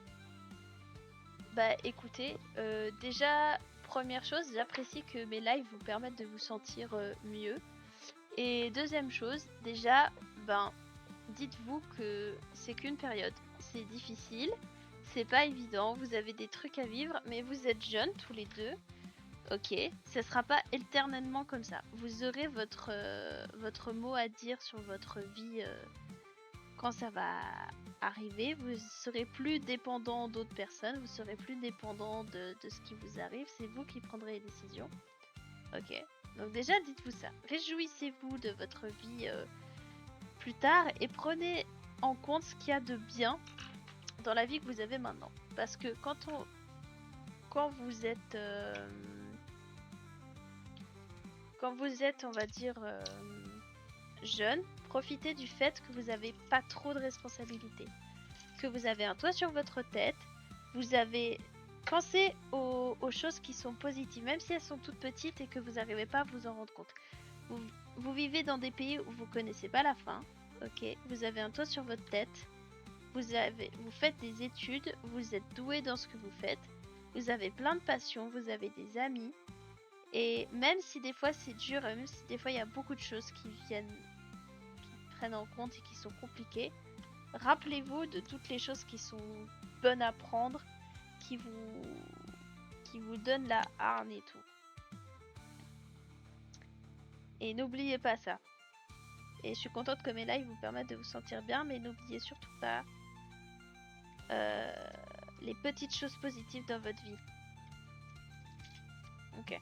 Bah écoutez, déjà, première chose, j'apprécie que mes lives vous permettent de vous sentir mieux. Et deuxième chose, déjà, ben, dites-vous que c'est qu'une période. C'est difficile, c'est pas évident, vous avez des trucs à vivre, mais vous êtes jeunes tous les deux. Ok, ça sera pas éternellement comme ça. Vous aurez votre mot à dire sur votre vie quand ça va arriver. Vous serez plus dépendant d'autres personnes, vous serez plus dépendant de ce qui vous arrive. C'est vous qui prendrez les décisions. Ok, donc déjà dites-vous ça. Réjouissez-vous de votre vie plus tard et prenez en compte ce qu'il y a de bien dans la vie que vous avez maintenant. Parce que quand vous êtes on va dire, jeune, profitez du fait que vous n'avez pas trop de responsabilités, que vous avez un toit sur votre tête, vous avez pensé aux choses qui sont positives, même si elles sont toutes petites et que vous n'arrivez pas à vous en rendre compte. Vous vivez dans des pays où vous connaissez pas la faim, ok, vous avez un toit sur votre tête, vous faites des études, vous êtes doué dans ce que vous faites, vous avez plein de passions, vous avez des amis. Et même si des fois c'est dur, même si des fois il y a beaucoup de choses qui prennent en compte et qui sont compliquées, rappelez-vous de toutes les choses qui sont bonnes à prendre, qui vous donnent la hargne et tout. Et n'oubliez pas ça. Et je suis contente que mes lives vous permettent de vous sentir bien, mais n'oubliez surtout pas les petites choses positives dans votre vie. Ok.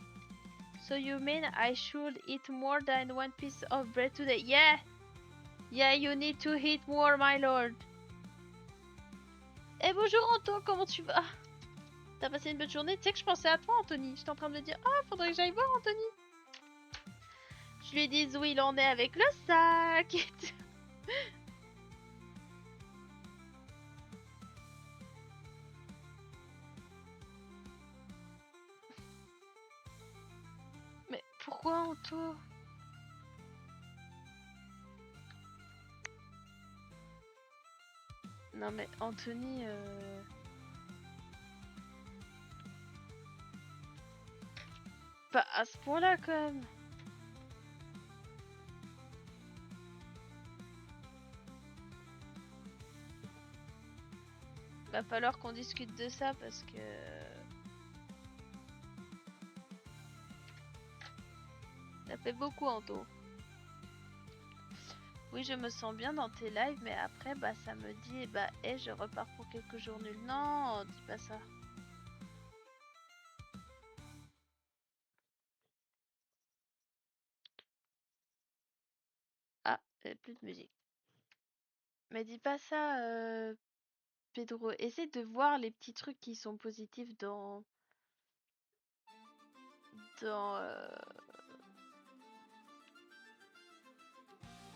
So you mean I should eat more than one piece of bread today? Yeah! Yeah, you need to eat more, my lord. Eh bonjour Anton, comment tu vas? T'as passé une bonne journée? Tu sais que je pensais à toi, Anthony. J'étais en train de me dire, ah, faudrait que j'aille voir Anthony. Je lui dis où il en est avec le sac. Mais pourquoi Anto? Non mais Anthony... Pas à ce point-là quand même. Va falloir qu'on discute de ça parce que... Ça fait beaucoup Anto. Oui, je me sens bien dans tes lives, mais après, bah, ça me dit, bah, hey, je repars pour quelques jours nuls. Non, dis pas ça. Ah, plus de musique. Mais dis pas ça, Pedro. Essaie de voir les petits trucs qui sont positifs dans,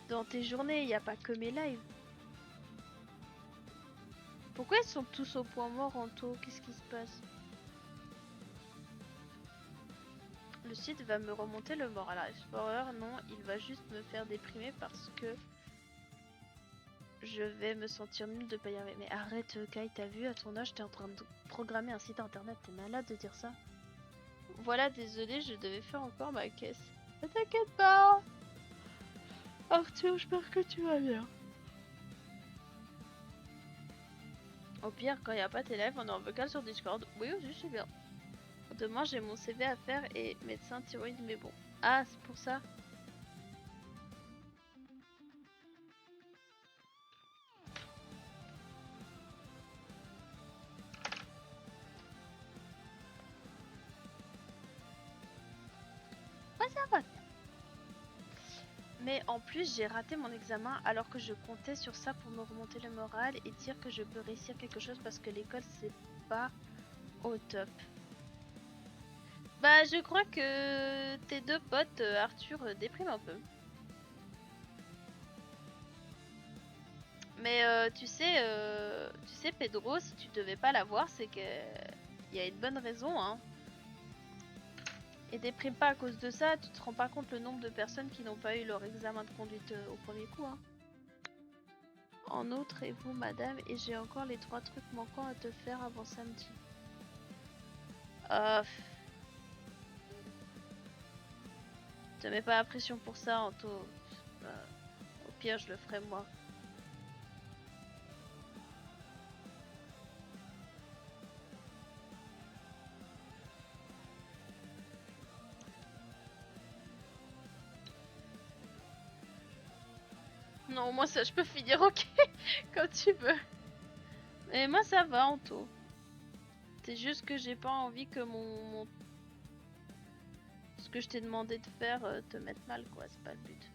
dans tes journées. Il n'y a pas que mes lives. Pourquoi ils sont tous au point mort, Anto? Qu'est-ce qui se passe? Le site va me remonter le moral. Explorer, non, il va juste me faire déprimer parce que je vais me sentir nulle de pas y arriver. Mais arrête, Kai, t'as vu, à ton âge, t'es en train de programmer un site internet. T'es malade de dire ça. Voilà, désolé, je devais faire encore ma caisse. Ne t'inquiète pas, Arthur, j'espère que tu vas bien. Au pire, quand il n'y a pas tes lives, on est en vocal sur Discord. Oui, je suis bien. Demain, j'ai mon CV à faire et médecin thyroïde, mais bon. Ah, c'est pour ça. Ouais, ça va. Mais en plus, j'ai raté mon examen alors que je comptais sur ça pour me remonter le moral et dire que je peux réussir quelque chose parce que l'école, c'est pas au top. Bah, je crois que tes deux potes, Arthur, dépriment un peu. Mais tu sais, Pedro, si tu devais pas l'avoir, c'est que y a une bonne raison, hein. Et déprime pas à cause de ça, tu te rends pas compte le nombre de personnes qui n'ont pas eu leur examen de conduite au premier coup, hein. En outre, et vous, madame, et j'ai encore les 3 trucs manquants à te faire avant samedi. Euh... Te mets pas la pression pour ça, Anto. Au pire, je le ferai moi. Non, moi ça, je peux finir ok, comme tu veux. Et moi ça va, Anto. C'est juste que j'ai pas envie que ce que je t'ai demandé de faire te mette mal, quoi. C'est pas le but.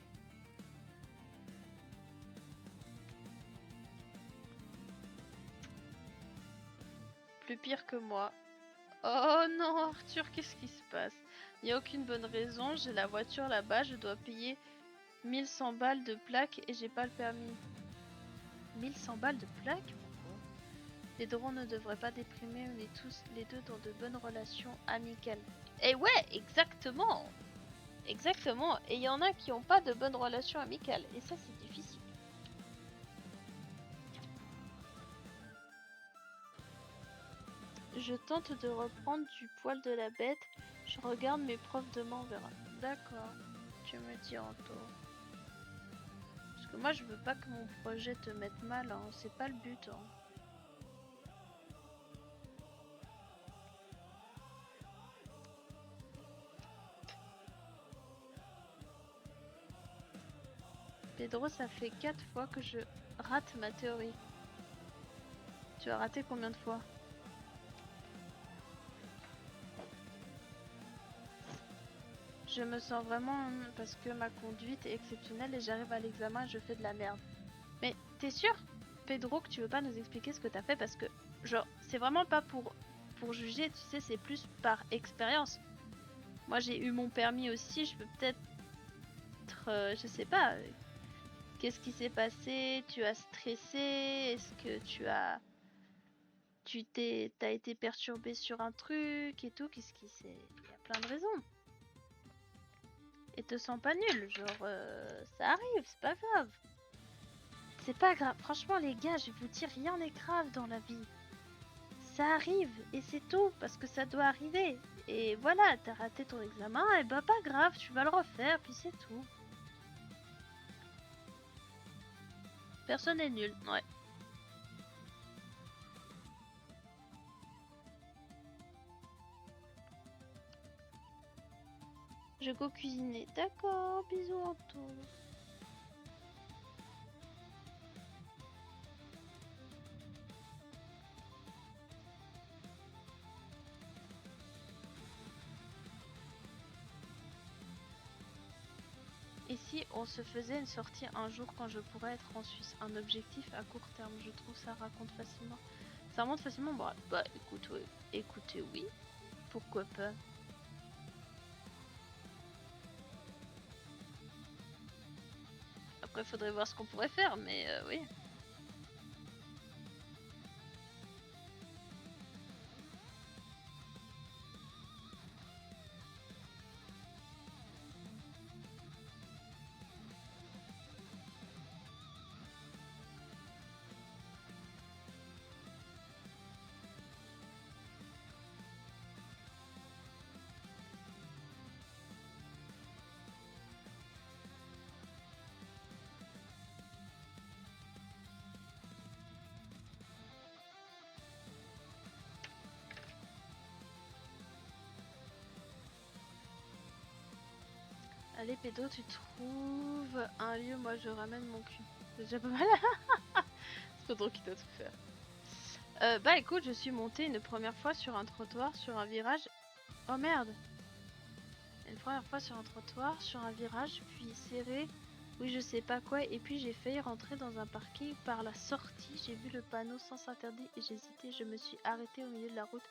Plus pire que moi. Oh non, Arthur, qu'est-ce qui se passe? Il n'y a aucune bonne raison. J'ai la voiture là-bas. Je dois payer 1100 balles de plaque et j'ai pas le permis. 1100 balles de plaque? Les drons ne devraient pas déprimer. On est tous les deux dans de bonnes relations amicales. Et ouais, exactement! Exactement. Et il y en a qui n'ont pas de bonnes relations amicales. Et ça, c'est difficile. Je tente de reprendre du poil de la bête. Je regarde mes profs demain, on verra. D'accord. Tu me dis Anto. Parce que moi, je veux pas que mon projet te mette mal. Hein. C'est pas le but. Hein. Pedro, ça fait 4 fois que je rate ma théorie. Tu as raté combien de fois? Je me sens vraiment parce que ma conduite est exceptionnelle et j'arrive à l'examen et je fais de la merde. Mais t'es sûr, Pedro, que tu veux pas nous expliquer ce que t'as fait? Parce que, genre, c'est vraiment pas pour juger, tu sais, c'est plus par expérience. Moi, j'ai eu mon permis aussi, je peux peut-être, je sais pas, qu'est-ce qui s'est passé? Tu as stressé? Est-ce que t'as été perturbé sur un truc et tout? Qu'est-ce qui s'est... Il y a plein de raisons. Et te sens pas nul, genre, ça arrive, c'est pas grave. C'est pas grave. Franchement, les gars, je vous dis, rien n'est grave dans la vie. Ça arrive et c'est tout parce que ça doit arriver. Et voilà, t'as raté ton examen, et bah pas grave, tu vas le refaire, puis c'est tout. Personne n'est nul, ouais. Je go cuisiner. D'accord, bisous en tout. Et si on se faisait une sortie un jour quand je pourrais être en Suisse? Un objectif à court terme, je trouve ça raconte facilement. Ça remonte facilement, bah écoute, ouais. Écoutez, oui. Pourquoi pas? Après, faudrait voir ce qu'on pourrait faire, mais oui. Allez, pédo, tu trouves un lieu, moi je ramène mon cul. C'est déjà pas mal. C'est pas trop qui doit tout faire. Bah écoute, je suis montée une première fois sur un trottoir, sur un virage. Oh merde! Une première fois sur un trottoir, sur un virage, puis serré, oui je sais pas quoi, et puis j'ai failli rentrer dans un parking par la sortie. J'ai vu le panneau sens interdit et j'ai hésité, je me suis arrêtée au milieu de la route.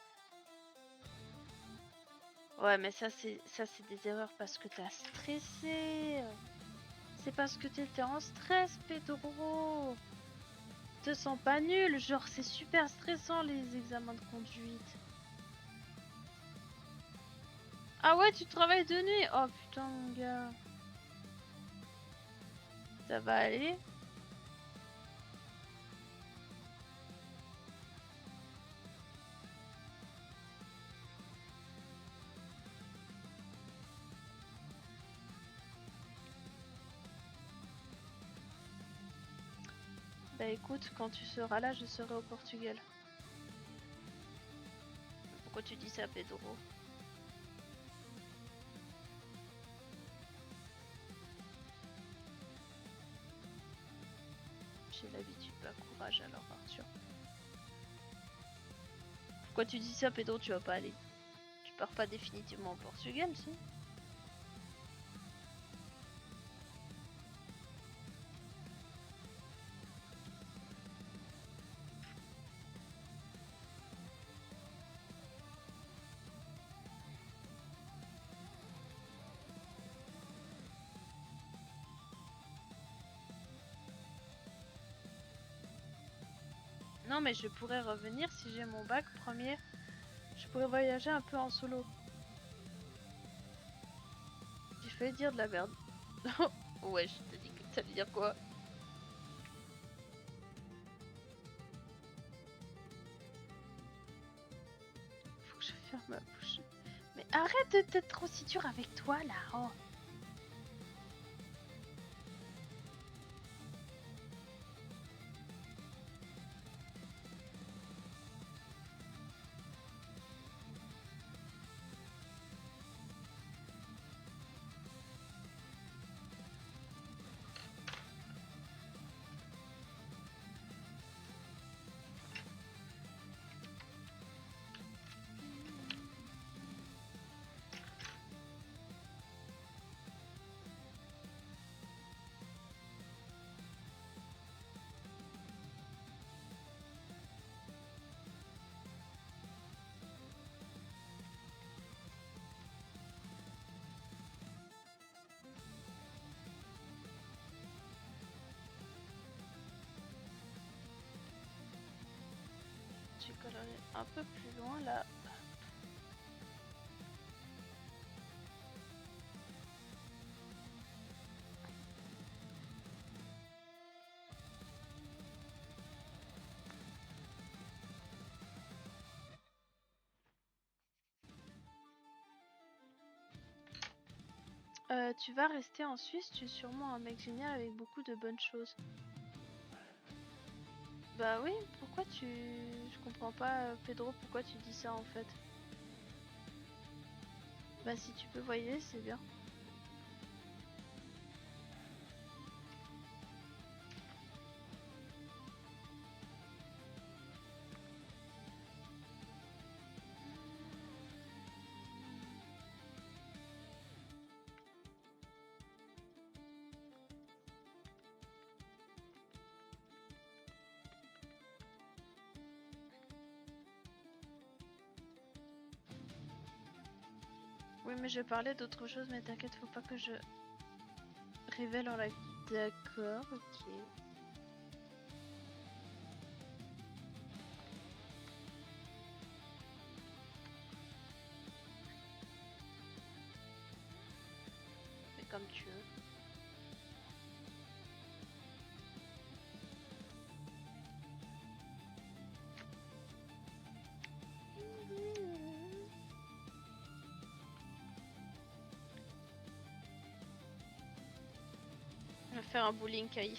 Ouais, mais ça c'est des erreurs parce que t'as stressé. C'est parce que t'étais en stress, Pedro. Te sens pas nul, genre c'est super stressant les examens de conduite. Ah ouais, tu travailles de nuit? Oh putain mon gars. Ça va aller? Bah écoute, quand tu seras là, je serai au Portugal. Pourquoi tu dis ça, Pedro? J'ai l'habitude, bah courage alors Arthur. Pourquoi tu dis ça, Pedro? Tu vas pas aller. Tu pars pas définitivement au Portugal, si? Non, mais je pourrais revenir si j'ai mon bac premier. Je pourrais voyager un peu en solo. J'ai failli dire de la merde. Ouais, je t'ai dit que t'allais dire quoi? Faut que je ferme ma bouche. Mais arrête d'être aussi dur avec toi là. Oh. Je vais colorer un peu plus loin là. Tu vas rester en Suisse, tu es sûrement un mec génial avec beaucoup de bonnes choses. Bah oui, pourquoi tu... Je comprends pas, Pedro, pourquoi tu dis ça en fait. Bah si tu peux voyager, c'est bien. Oui, mais je parlais d'autre chose, mais t'inquiète, faut pas que je révèle en live. D'accord, ok. Fais comme tu veux. On va faire un bowling caille.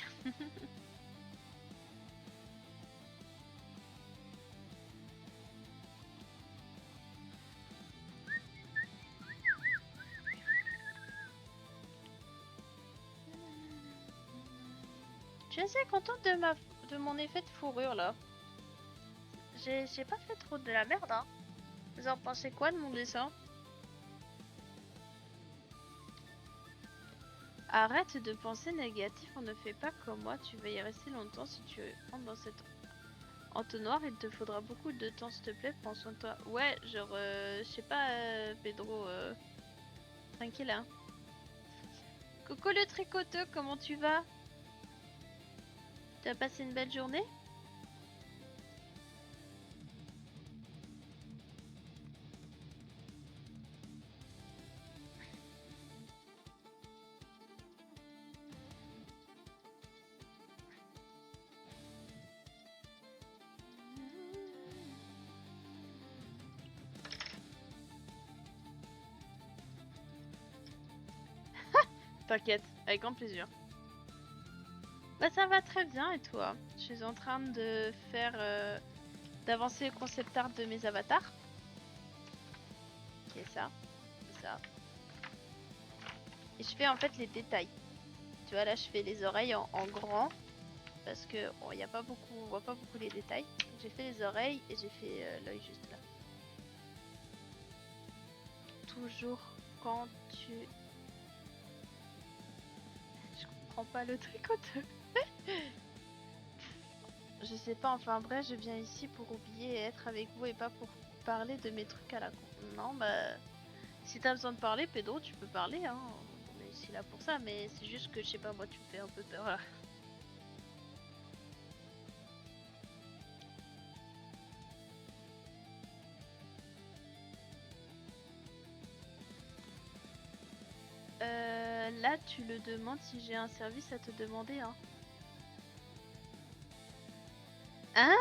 Je suis assez contente de mon effet de fourrure là. J'ai pas fait trop de la merde, hein. Vous en pensez quoi de mon dessin? Arrête de penser négatif, on ne fait pas comme moi, tu vas y rester longtemps si tu rentres dans cette entonnoir, il te faudra beaucoup de temps s'il te plaît, prends soin de toi. Ouais, genre, je sais pas, Pedro, tranquille hein. Coucou le tricoteux, comment tu vas? Tu as passé une belle journée? T'inquiète, avec grand plaisir. Bah ça va très bien et toi? Je suis en train de faire d'avancer le concept art de mes avatars. Qui est ça, c'est ça. Et je fais en fait les détails. Tu vois là je fais les oreilles en grand parce que bon, y a pas beaucoup, on voit pas beaucoup les détails. J'ai fait les oreilles et j'ai fait l'œil juste là. Toujours quand tu... Je comprends pas le tricoteux. Je sais pas, enfin bref, je viens ici pour oublier et être avec vous et pas pour parler de mes trucs à la con. Non, bah... Si t'as besoin de parler, Pedro, tu peux parler, hein. On est ici là pour ça, mais c'est juste que, je sais pas, moi, tu me fais un peu peur, là. Là, tu le demandes si j'ai un service à te demander, hein. Hein?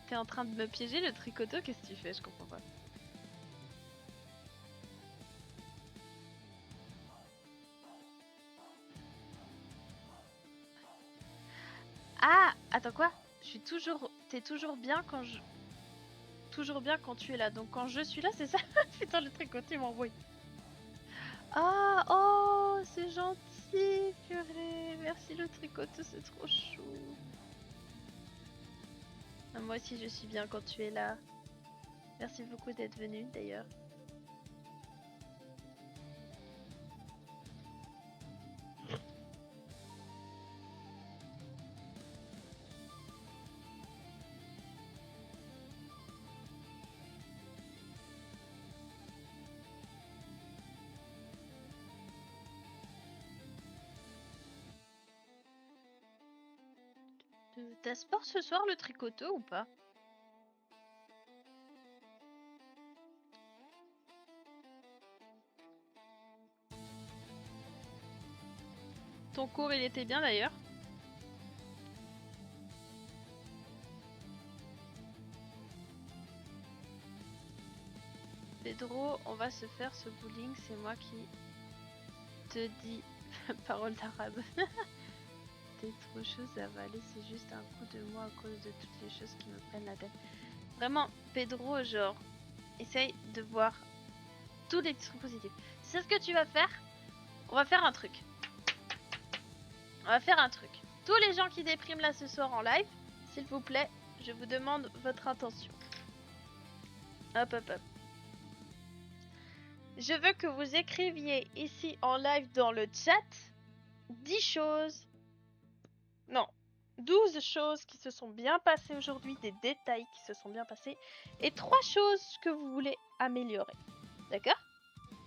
T'es en train de me piéger, le tricoteur? Qu'est-ce que tu fais? Je comprends pas. Ah! Attends, quoi? Je suis toujours... T'es toujours bien quand je... Toujours bien quand tu es là. Donc quand je suis là, c'est ça? Putain, le tricoteur m'envoie. Ah! Oh! C'est gentil, purée! Merci le tricoteur, c'est trop chou. Ah, moi aussi, je suis bien quand tu es là. Merci beaucoup d'être venu, d'ailleurs. T'as sport ce soir, le tricoteur, ou pas? Ton cours, il était bien, d'ailleurs? Pedro, on va se faire ce bowling, c'est moi qui te dis parole d'arabe. T'es trop chose à avaler, c'est juste un coup de moi à cause de toutes les choses qui me prennent la tête. Vraiment, Pedro, genre, essaye de voir tous les trucs positifs. C'est ce que tu vas faire. On va faire un truc. On va faire un truc. Tous les gens qui dépriment là ce soir en live, s'il vous plaît, je vous demande votre intention. Hop, hop, hop. Je veux que vous écriviez ici en live dans le chat 10 choses. Non, 12 choses qui se sont bien passées aujourd'hui, des détails qui se sont bien passés, et 3 choses que vous voulez améliorer. D'accord?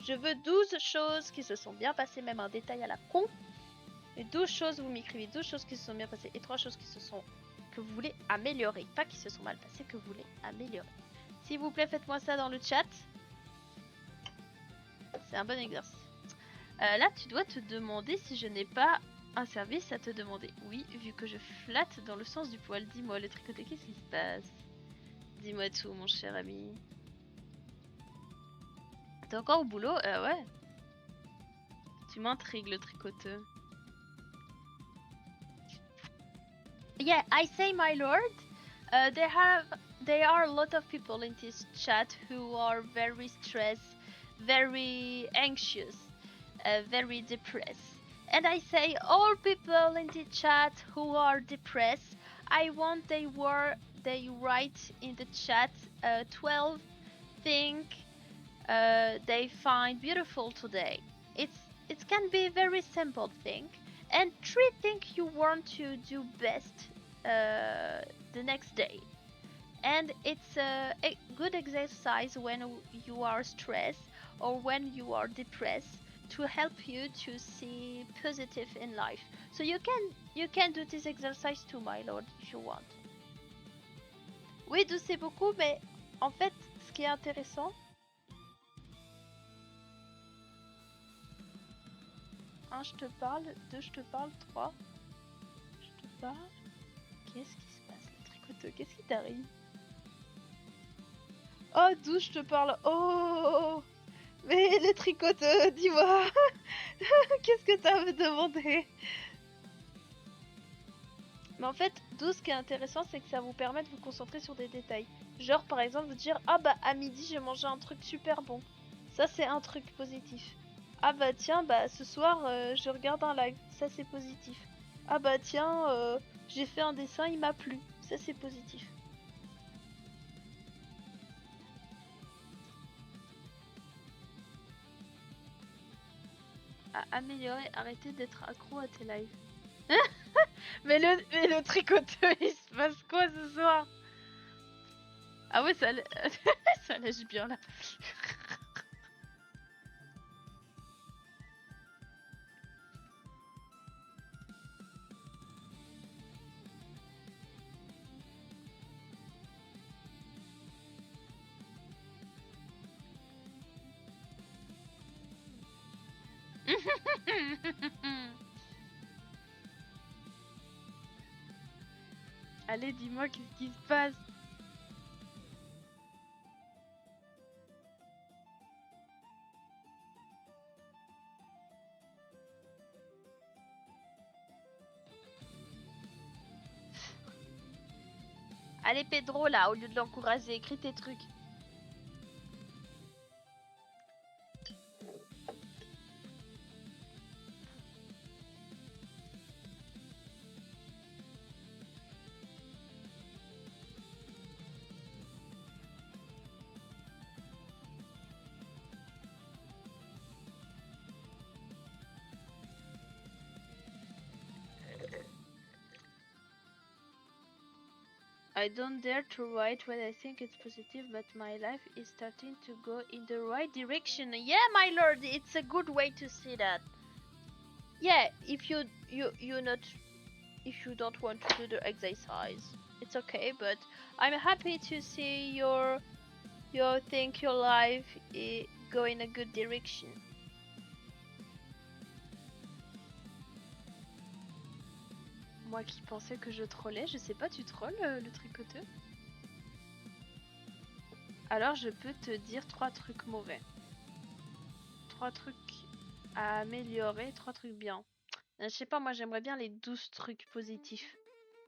Je veux 12 choses qui se sont bien passées, même un détail à la con. Et 12 choses, vous m'écrivez 12 choses qui se sont bien passées et 3 choses que vous voulez améliorer. Pas qui se sont mal passées, que vous voulez améliorer. S'il vous plaît, faites-moi ça dans le chat. C'est un bon exercice. Là, tu dois te demander si je n'ai pas un service à te demander. Oui, vu que je flatte dans le sens du poil. Dis-moi, le tricoté, qu'est-ce qui se passe? Dis-moi tout, mon cher ami. T'es encore au boulot? Ouais. Tu m'intrigues, le tricoteux. Yeah, I say, my lord, there are a lot of people in this chat who are very stressed, very anxious, very depressed. And I say, all people in the chat who are depressed, I want they write in the chat 12 things they find beautiful today. It can be a very simple thing. And 3 things you want to do best the next day. And it's a good exercise when you are stressed or when you are depressed to help you to see positive in life. So you can do this exercise too, my lord, if you want. Oui, 12 c'est beaucoup, mais en fait, ce qui est intéressant, 1, je te parle, 2, je te parle, 3, je te parle. Qu'est-ce qui se passe, le tricoteux? Qu'est-ce qui t'arrive? Oh, 12, je te parle. Oh, mais le tricoteux, dis-moi. Qu'est-ce que t'as à me demander? Mais en fait, 12, ce qui est intéressant, c'est que ça vous permet de vous concentrer sur des détails. Genre, par exemple, vous dire, ah bah, à midi, j'ai mangé un truc super bon. Ça, c'est un truc positif. Ah bah, tiens, bah, ce soir, je regarde un live. Ça, c'est positif. Ah bah, tiens, j'ai fait un dessin, il m'a plu. Ça, c'est positif. À améliorer, arrêtez d'être accro à tes lives. mais le tricoteux, il se passe quoi ce soir? Ah ouais, ça lâche bien là. Allez, dis-moi qu'est-ce qui se passe. Allez Pedro là, au lieu de l'encourager, écris tes trucs. I don't dare to write when I think it's positive, but my life is starting to go in the right direction. Yeah, my lord, it's a good way to see that. Yeah, if you don't want to do the exercise, it's okay. But I'm happy to see your life go in a good direction. Moi qui pensais que je trollais, je sais pas, tu trolles le tricoteux? Alors je peux te dire 3 trucs mauvais. 3 trucs à améliorer, 3 trucs bien. Je sais pas, moi j'aimerais bien les 12 trucs positifs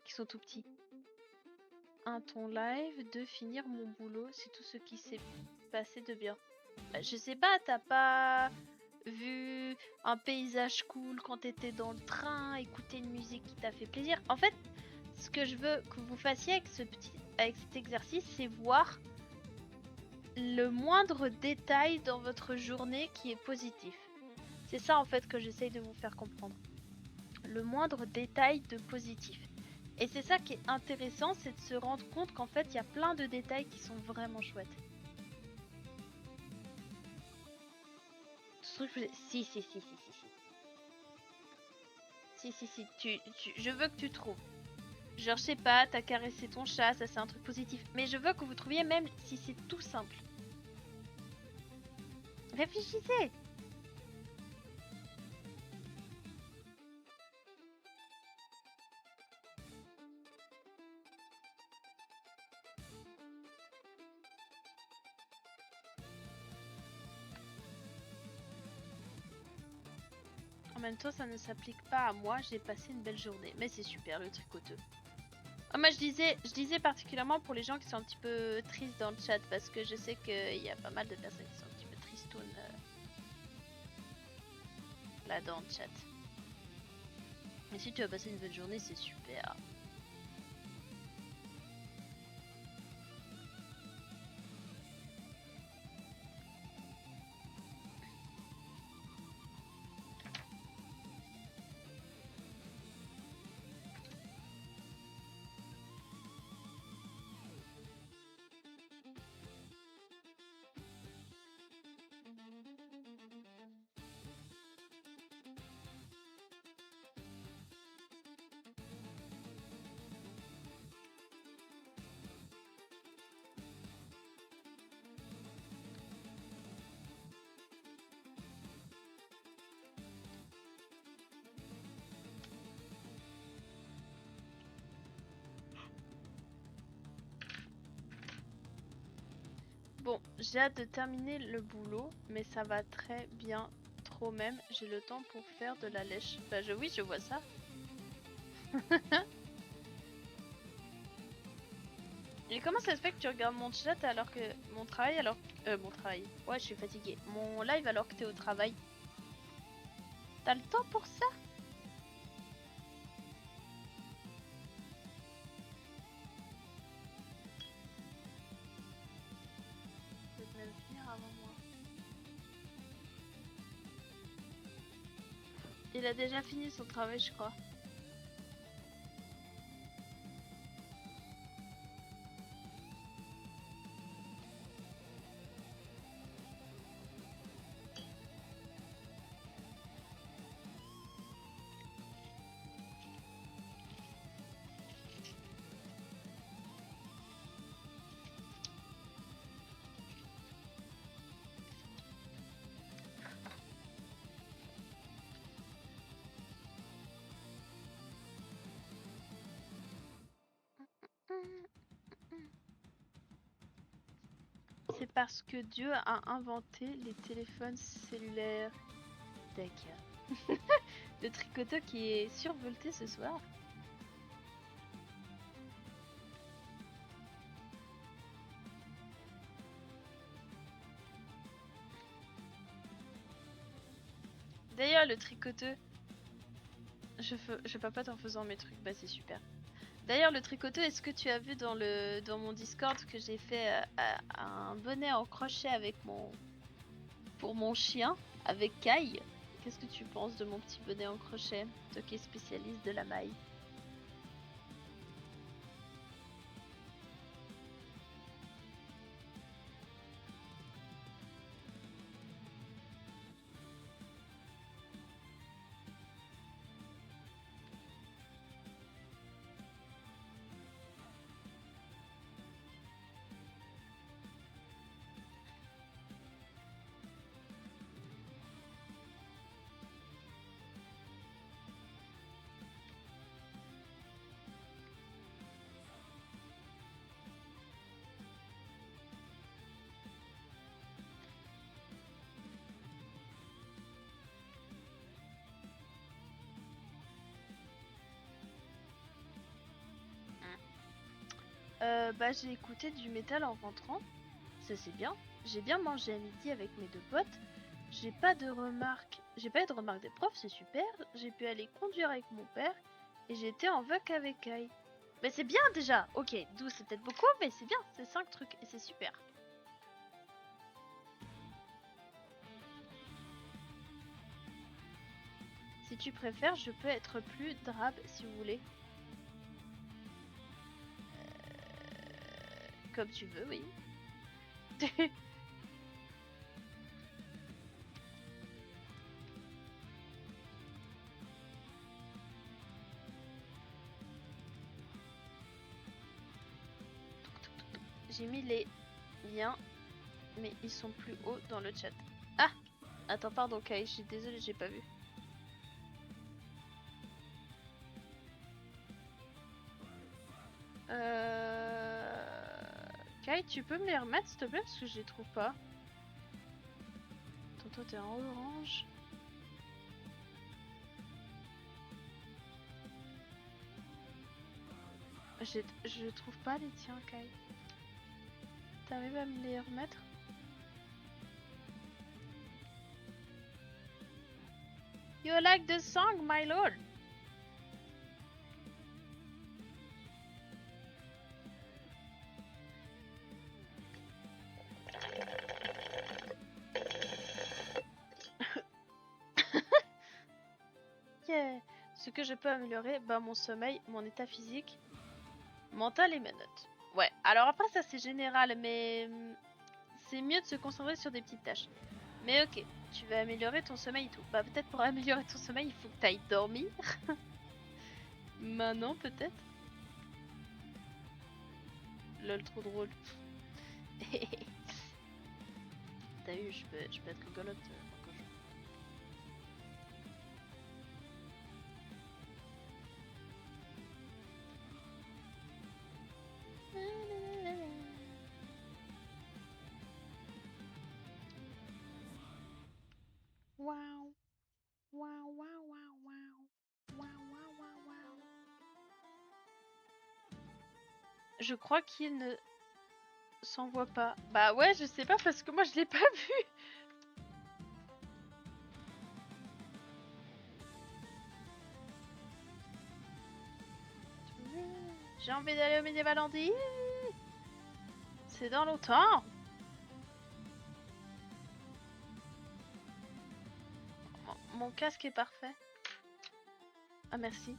qui sont tout petits. 1 ton live, 2 finir mon boulot, c'est tout ce qui s'est passé de bien. Bah, je sais pas, t'as pas vu un paysage cool quand t'étais dans le train, écouter une musique qui t'a fait plaisir. En fait, ce que je veux que vous fassiez avec cet exercice, c'est voir le moindre détail dans votre journée qui est positif. C'est ça en fait que j'essaye de vous faire comprendre. Le moindre détail de positif. Et c'est ça qui est intéressant, c'est de se rendre compte qu'en fait, il y a plein de détails qui sont vraiment chouettes. Si, si, si, si, si, si. Si, si, si, je veux que tu trouves. Genre, je sais pas, t'as caressé ton chat, ça c'est un truc positif. Mais je veux que vous trouviez même si c'est tout simple. Réfléchissez. En même temps, ça ne s'applique pas à moi, j'ai passé une belle journée. Mais c'est super le tricoteux. Ah, moi je disais particulièrement pour les gens qui sont un petit peu tristes dans le chat parce que je sais qu'il y a pas mal de personnes qui sont un petit peu tristounes là dans le chat. Et si tu as passé une bonne journée, c'est super. Bon, j'ai hâte de terminer le boulot, mais ça va très bien, trop même. J'ai le temps pour faire de la lèche. Bah oui, je vois ça. Et comment ça se fait que tu regardes mon chat alors que mon travail alors mon travail. Ouais, je suis fatiguée. Mon live alors que t'es au travail. T'as le temps pour ça? Peut-être même finir avant moi. Il a déjà fini son travail, je crois. C'est parce que Dieu a inventé les téléphones cellulaires. D'accord. Le tricoteur qui est survolté ce soir. D'ailleurs, le tricoteux, je papote en faisant mes trucs, bah c'est super. D'ailleurs, le tricoteux, est-ce que tu as vu dans mon Discord que j'ai fait un bonnet en crochet avec pour mon chien avec Kai? Qu'est-ce que tu penses de mon petit bonnet en crochet, toi qui es spécialiste de la maille? Bah j'ai écouté du métal en rentrant, ça c'est bien. J'ai bien mangé à midi avec mes deux potes. J'ai pas eu de remarques des profs, c'est super. J'ai pu aller conduire avec mon père et j'ai été en vac avec Kai. Mais c'est bien déjà. Ok, 12 c'est peut-être beaucoup, mais c'est bien, c'est 5 trucs et c'est super. Si tu préfères, je peux être plus drabe si vous voulez. Comme tu veux, oui. J'ai mis les liens, mais ils sont plus hauts dans le chat. Ah! Attends, pardon, Kai, je suis désolée, j'ai pas vu. Kai, tu peux me les remettre s'il te plaît parce que je les trouve pas. Attends, toi t'es en orange. Je trouve pas les tiens, Kai. T'arrives à me les remettre? You like the song, my lord? Yeah. Ce que je peux améliorer, bah mon sommeil, mon état physique, mental et mes notes. Ouais, alors après ça c'est général, mais c'est mieux de se concentrer sur des petites tâches. Mais ok, tu vas améliorer ton sommeil et tout. Bah peut-être pour améliorer ton sommeil, il faut que t'ailles dormir. Maintenant peut-être. Lol, trop drôle. T'as eu, je peux être rigolote quand je... Wow. Wow, wow, wow, wow. Wow, wow, wow, wow. Je crois qu'il ne s'envoie pas. Bah ouais, je sais pas parce que moi je l'ai pas vu. J'ai envie d'aller au Médiéval Andy. C'est dans longtemps. Mon casque est parfait. Ah merci.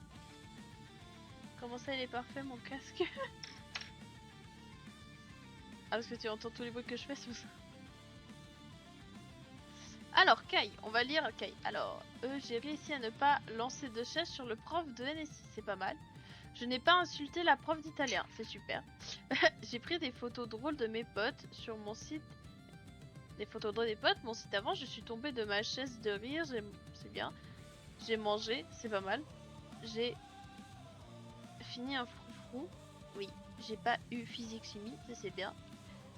Comment ça il est parfait mon casque? Ah parce que tu entends tous les bruits que je fais sous ça. Alors Kai, on va lire Kai. Alors, j'ai réussi à ne pas lancer de chaise sur le prof de NSI, c'est pas mal. Je n'ai pas insulté la prof d'italien, c'est super. J'ai pris des photos drôles de mes potes sur mon site. Des photos drôles des potes, mon site avant, je suis tombée de ma chaise de rire, c'est bien. J'ai mangé, c'est pas mal. J'ai fini un froufrou. Oui, j'ai pas eu physique chimie, ça c'est bien.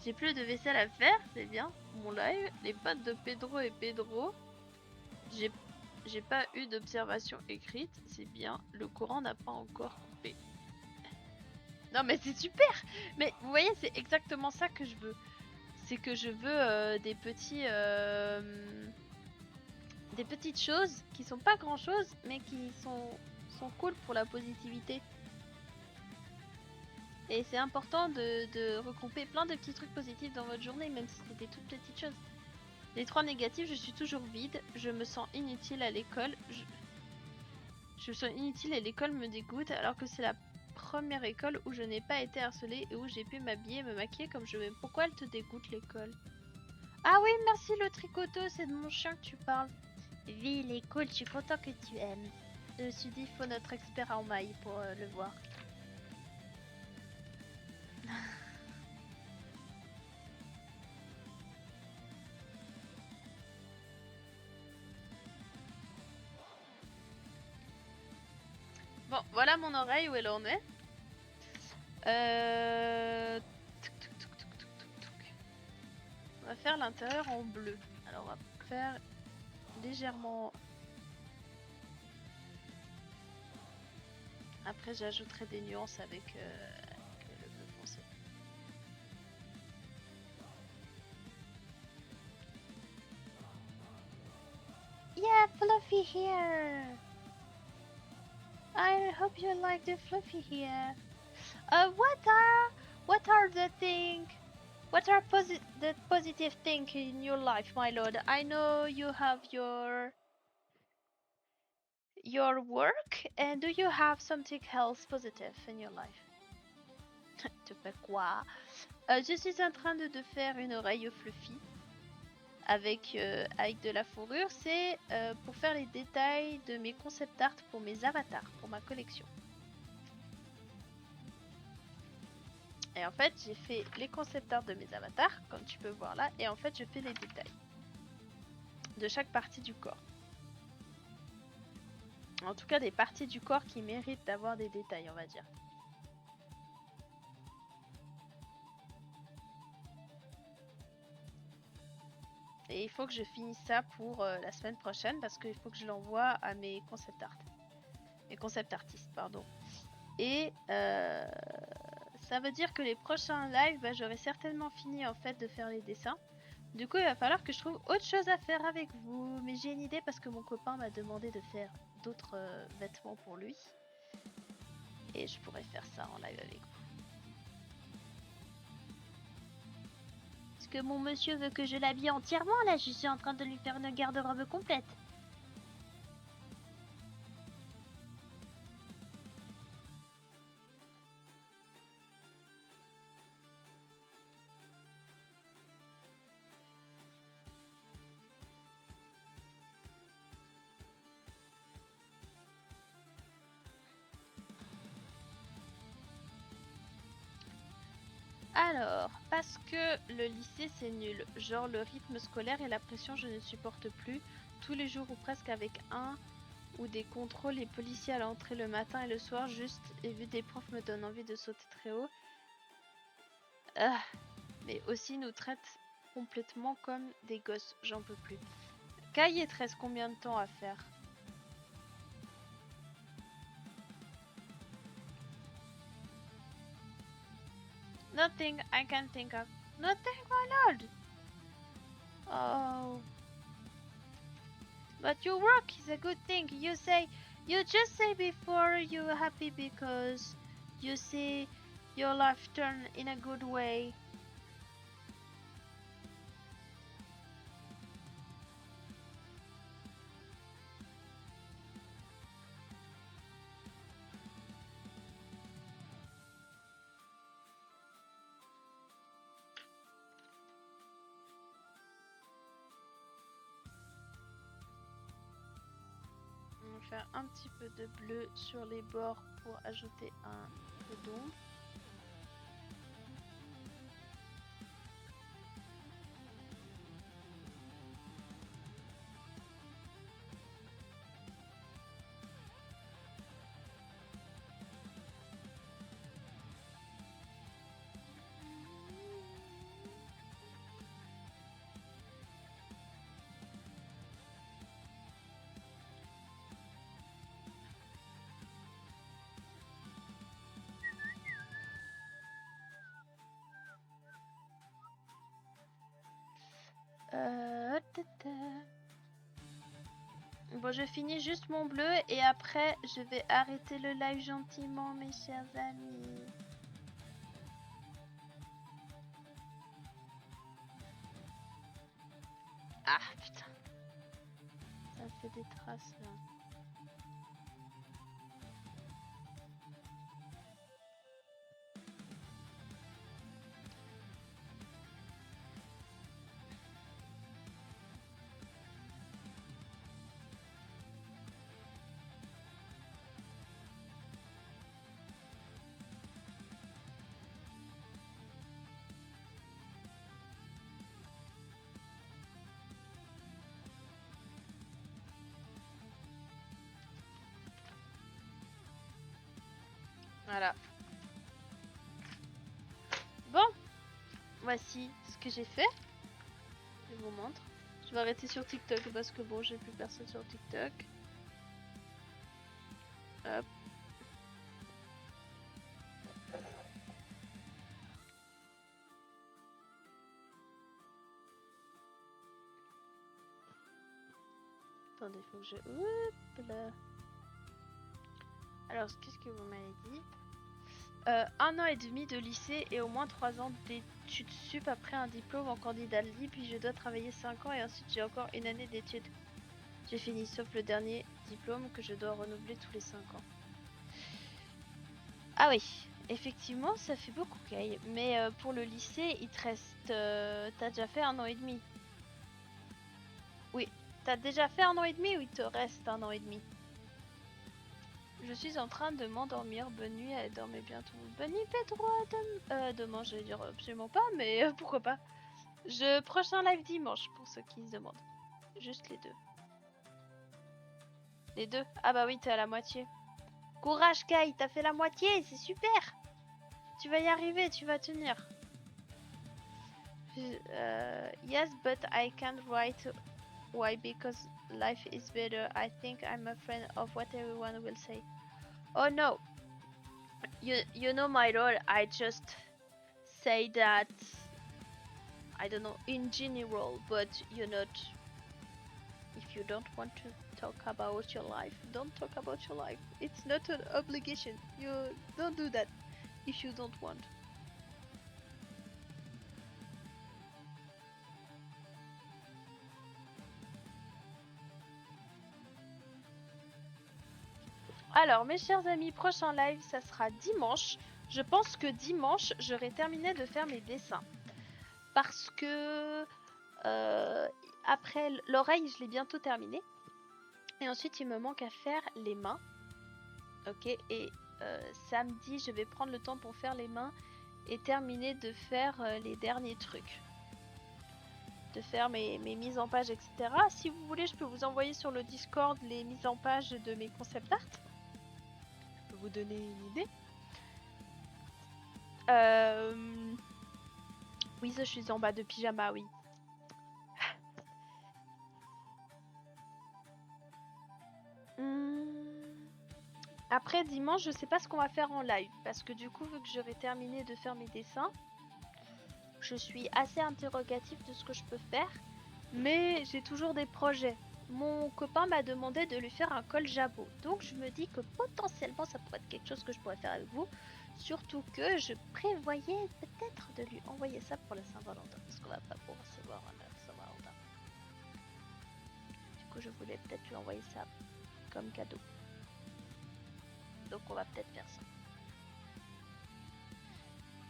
J'ai plus de vaisselle à faire, c'est bien. Mon live, les potes de Pedro et Pedro. J'ai pas eu d'observation écrite, c'est bien. Le courant n'a pas encore coupé. Non mais c'est super. Mais vous voyez, c'est exactement ça que je veux. C'est que je veux des petites choses qui sont pas grand chose, mais qui sont cool pour la positivité. Et c'est important de regrouper plein de petits trucs positifs dans votre journée, même si c'est des toutes petites choses. Les 3 négatifs, je suis toujours vide, je me sens inutile à l'école, je me sens inutile et l'école me dégoûte, alors que c'est la première école où je n'ai pas été harcelée et où j'ai pu m'habiller et me maquiller comme je veux. Pourquoi elle te dégoûte l'école? Ah oui, merci le tricoto, c'est de mon chien que tu parles. Oui, il est cool, je suis content que tu aimes. Je me suis dit, il faut notre expert en maille pour le voir. Bon, voilà mon oreille où elle en est. On va faire l'intérieur en bleu. Alors on va faire légèrement... Après j'ajouterai des nuances avec le bleu foncé. here. I hope you like the fluffy here. What are the thing? What are the positive thing in your life, my lord? I know you have your work, and do you have something else positive in your life? Tu fais quoi? Je suis en train de faire une oreille fluffy avec de la fourrure. C'est pour faire les détails de mes concept art pour mes avatars, pour ma collection. Et en fait, j'ai fait les concept art de mes avatars, comme tu peux voir là, et en fait, je fais les détails de chaque partie du corps. En tout cas, des parties du corps qui méritent d'avoir des détails, on va dire. Et il faut que je finisse ça pour la semaine prochaine parce qu'il faut que je l'envoie à mes concept art. Mes concept artistes, pardon. Et ça veut dire que les prochains lives, bah, j'aurai certainement fini en fait de faire les dessins. Du coup, il va falloir que je trouve autre chose à faire avec vous. Mais j'ai une idée parce que mon copain m'a demandé de faire d'autres vêtements pour lui. Et je pourrais faire ça en live avec vous. Est-ce que mon monsieur veut que je l'habille entièrement? Là, je suis en train de lui faire une garde-robe complète. Alors, parce que le lycée c'est nul, genre le rythme scolaire et la pression je ne supporte plus, tous les jours ou presque avec un ou des contrôles et policiers à l'entrée le matin et le soir juste, et vu des profs me donne envie de sauter très haut. Mais aussi nous traitent complètement comme des gosses, j'en peux plus. Cahier 13, combien de temps à faire? Nothing I can think of. Nothing, my lord. Oh. But your work is a good thing. You just say before you're happy because you see your life turn in a good way. On va faire un petit peu de bleu sur les bords pour ajouter un peu d'ombre. Bon, je finis juste mon bleu et après je vais arrêter le live gentiment, mes chers amis. Ah putain, ça fait des traces là. Voilà. Bon, voici ce que j'ai fait. Je vous montre. Je vais arrêter sur TikTok parce que bon, j'ai plus personne sur TikTok. Hop. Attendez, faut que je... Oups là. Alors, qu'est-ce que vous m'avez dit? 1 an et demi de lycée et au moins 3 ans d'études sup après un diplôme en candidat libre, puis je dois travailler 5 ans et ensuite j'ai encore une année d'études. J'ai fini sauf le dernier diplôme que je dois renouveler tous les 5 ans. Ah oui, effectivement ça fait beaucoup Kay, mais pour le lycée il te reste... t'as déjà fait 1 an et demi? Oui, t'as déjà fait 1 an et demi ou il te reste 1 an et demi? Je suis en train de m'endormir. Bonne nuit, dormez bien tout le monde. Bonne nuit Pedro, demain, j'allais dire absolument pas, mais pourquoi pas. Prochain live dimanche pour ceux qui se demandent. Juste les deux. Les deux? Ah bah oui, t'es à la moitié. Courage Kai, t'as fait la moitié, c'est super. Tu vas y arriver, tu vas tenir. Yes, but I can't write. Why? Because life is better. I think I'm a friend of what everyone will say. Oh no. You know my role. I just say that, I don't know, in general, but you're not. If you don't want to talk about your life, don't talk about your life. It's not an obligation. You don't do that if you don't want. Alors, mes chers amis, prochain live, ça sera dimanche. Je pense que dimanche, j'aurai terminé de faire mes dessins. Parce que après l'oreille, je l'ai bientôt terminé. Et ensuite, il me manque à faire les mains. Ok, et samedi, je vais prendre le temps pour faire les mains et terminer de faire les derniers trucs. De faire mes mises en page, etc. Si vous voulez, je peux vous envoyer sur le Discord les mises en page de mes concept art. Je peux vous donner une idée. Oui, je suis en bas de pyjama, oui. Après dimanche, je sais pas ce qu'on va faire en live parce que du coup, vu que j'aurai terminé de faire mes dessins, je suis assez interrogatif de ce que je peux faire, mais j'ai toujours des projets. Mon copain m'a demandé de lui faire un col jabot, donc je me dis que potentiellement ça pourrait être quelque chose que je pourrais faire avec vous, surtout que je prévoyais peut-être de lui envoyer ça pour la Saint-Valentin, parce qu'on va pas pouvoir se voir à la Saint-Valentin. Du coup, je voulais peut-être lui envoyer ça comme cadeau. Donc on va peut-être faire ça.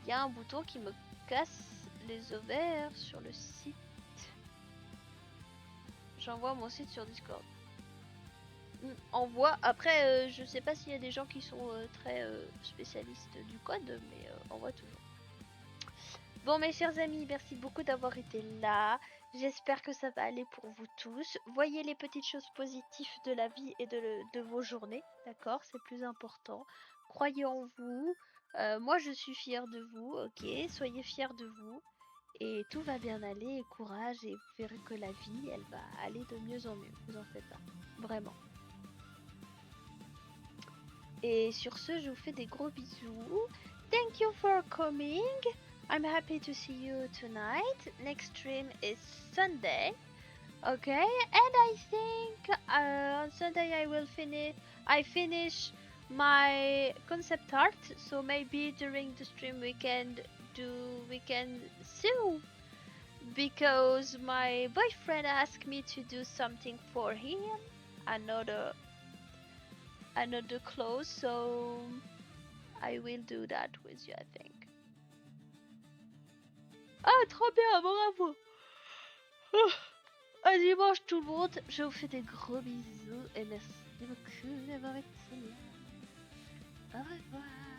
Il y a un bouton qui me casse les ovaires sur le site. J'envoie mon site sur Discord. Envoie. Après, je sais pas s'il y a des gens qui sont très spécialistes du code, mais envoie toujours. Bon, mes chers amis, merci beaucoup d'avoir été là. J'espère que ça va aller pour vous tous. Voyez les petites choses positives de la vie et de vos journées, d'accord? C'est plus important. Croyez en vous. Moi, je suis fière de vous, ok? Soyez fiers de vous. Et tout va bien aller, courage, et vous verrez que la vie, elle va aller de mieux en mieux. Vous en faites pas. Vraiment. Et sur ce, je vous fais des gros bisous. Thank you for coming. I'm happy to see you tonight. Next stream is Sunday. Okay, and I think on Sunday I finish my concept art, so maybe during the stream we can sew, because my boyfriend asked me to do something for him, another clothes, so I will do that with you, I think. Ah, trop bien, bravo. À dimanche tout le monde, je vous fais des gros bisous et merci beaucoup d'avoir été là. Au revoir.